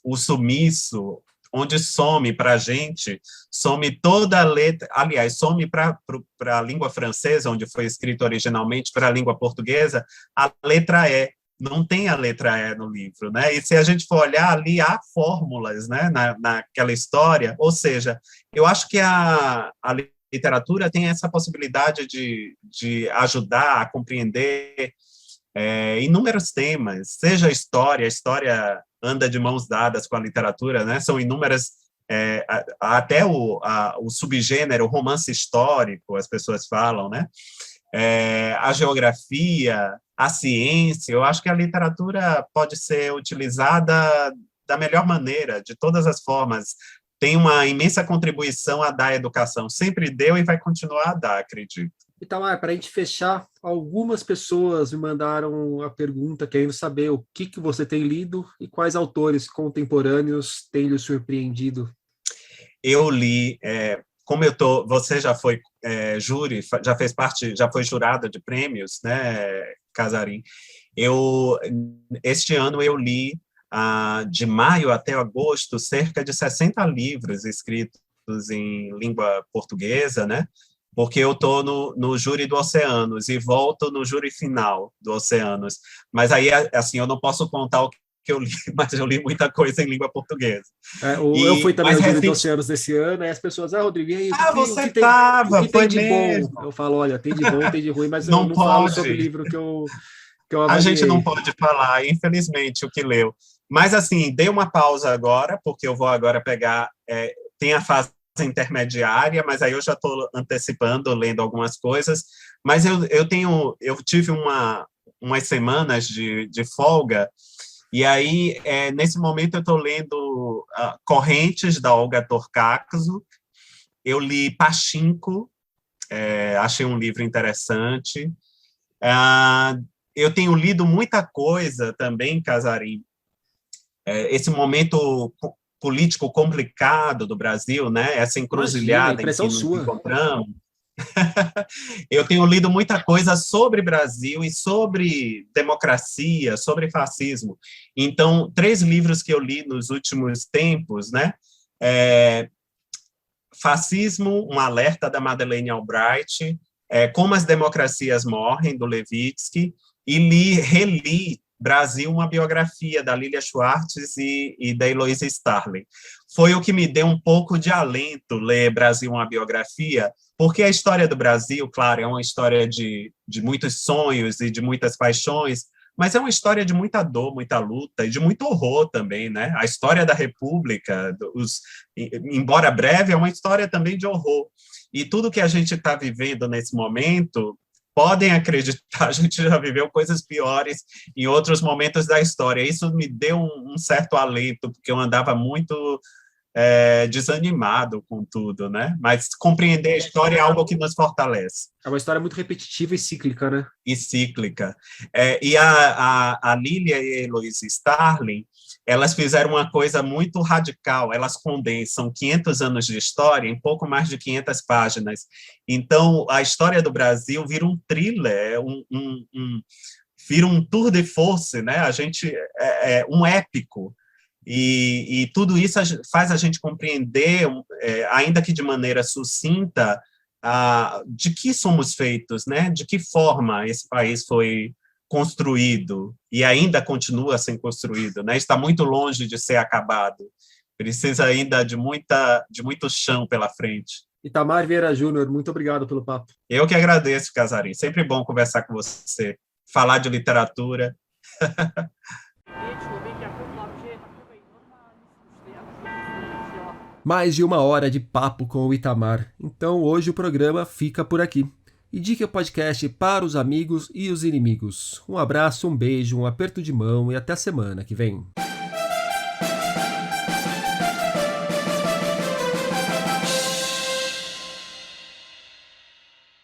O Sumiço, onde some para a gente, some toda a letra, aliás, some para a língua francesa, onde foi escrito originalmente, para a língua portuguesa, a letra E. Não tem a letra E no livro, né? E se a gente for olhar ali, há fórmulas, né, naquela história, ou seja, eu acho que a literatura tem essa possibilidade de ajudar a compreender inúmeros temas, seja a história anda de mãos dadas com a literatura, né? São inúmeras, até o subgênero romance histórico, as pessoas falam, né? A geografia, a ciência, eu acho que a literatura pode ser utilizada da melhor maneira, de todas as formas. Tem uma imensa contribuição a dar à educação, sempre deu e vai continuar a dar, acredito. Então, para a gente fechar, algumas pessoas me mandaram a pergunta querendo saber o que você tem lido e quais autores contemporâneos têm lhe surpreendido. Eu li, como você já foi júri, já fez parte, já foi jurada de prêmios, né, Casarim? Este ano eu li, de maio até agosto, cerca de 60 livros escritos em língua portuguesa, né? Porque eu estou no júri do Oceanos e volto no júri final do Oceanos. Mas aí, assim, eu não posso contar o que eu li, mas eu li muita coisa em língua portuguesa. Eu fui também ao júri do Oceanos desse ano, e as pessoas, Rodrigo, e aí, você o estava, que tem foi de bom? mesmo. Eu falo, olha, tem de bom, tem de ruim, mas eu Não não falo pode. sobre o livro que eu A gente não avaliei. pode falar, infelizmente, o que leu. Mas, assim, dei uma pausa agora, porque eu vou agora pegar... tem a fase intermediária, mas aí eu já estou antecipando, lendo algumas coisas. Mas eu tive umas semanas de folga, e aí, nesse momento, eu estou lendo Correntes, da Olga Torcaxo. Eu li Pachinko, achei um livro interessante. Eu tenho lido muita coisa também, Casarim. Esse momento político complicado do Brasil, né? Essa Imagina, encruzilhada em que impressão nos sua. encontramos. Eu tenho lido muita coisa sobre Brasil e sobre democracia, sobre fascismo. Então, 3 livros que eu li nos últimos tempos, né? Fascismo, um alerta da Madeleine Albright, Como as Democracias Morrem, do Levitsky, e reli Brasil, uma biografia da Lilia Schwartz e da Heloísa Starling. Foi o que me deu um pouco de alento ler Brasil, uma biografia, porque a história do Brasil, claro, é uma história de muitos sonhos e de muitas paixões, mas é uma história de muita dor, muita luta e de muito horror também, né? A história da República, embora breve, é uma história também de horror. E tudo que a gente está vivendo nesse momento, podem acreditar, a gente já viveu coisas piores em outros momentos da história. Isso me deu um certo alento, porque eu andava muito desanimado com tudo, né? Mas compreender a história é algo que nos fortalece. É uma história muito repetitiva e cíclica, né? E cíclica. E a Lilia e a Heloísa Starling, elas fizeram uma coisa muito radical, elas condensam 500 anos de história em pouco mais de 500 páginas. Então, a história do Brasil vira um thriller, vira um tour de force, né? Um épico. E tudo isso faz a gente compreender, ainda que de maneira sucinta, de que somos feitos, né? De que forma esse país foi construído e ainda continua sendo construído, né? Está muito longe de ser acabado. Precisa ainda de muito chão pela frente. Itamar Vieira Júnior, muito obrigado pelo papo. Eu que agradeço, Casarim. Sempre bom conversar com você, falar de literatura. Mais de 1 hora de papo com o Itamar. Então hoje o programa fica por aqui. Indique o podcast para os amigos e os inimigos. Um abraço, um beijo, um aperto de mão e até a semana que vem.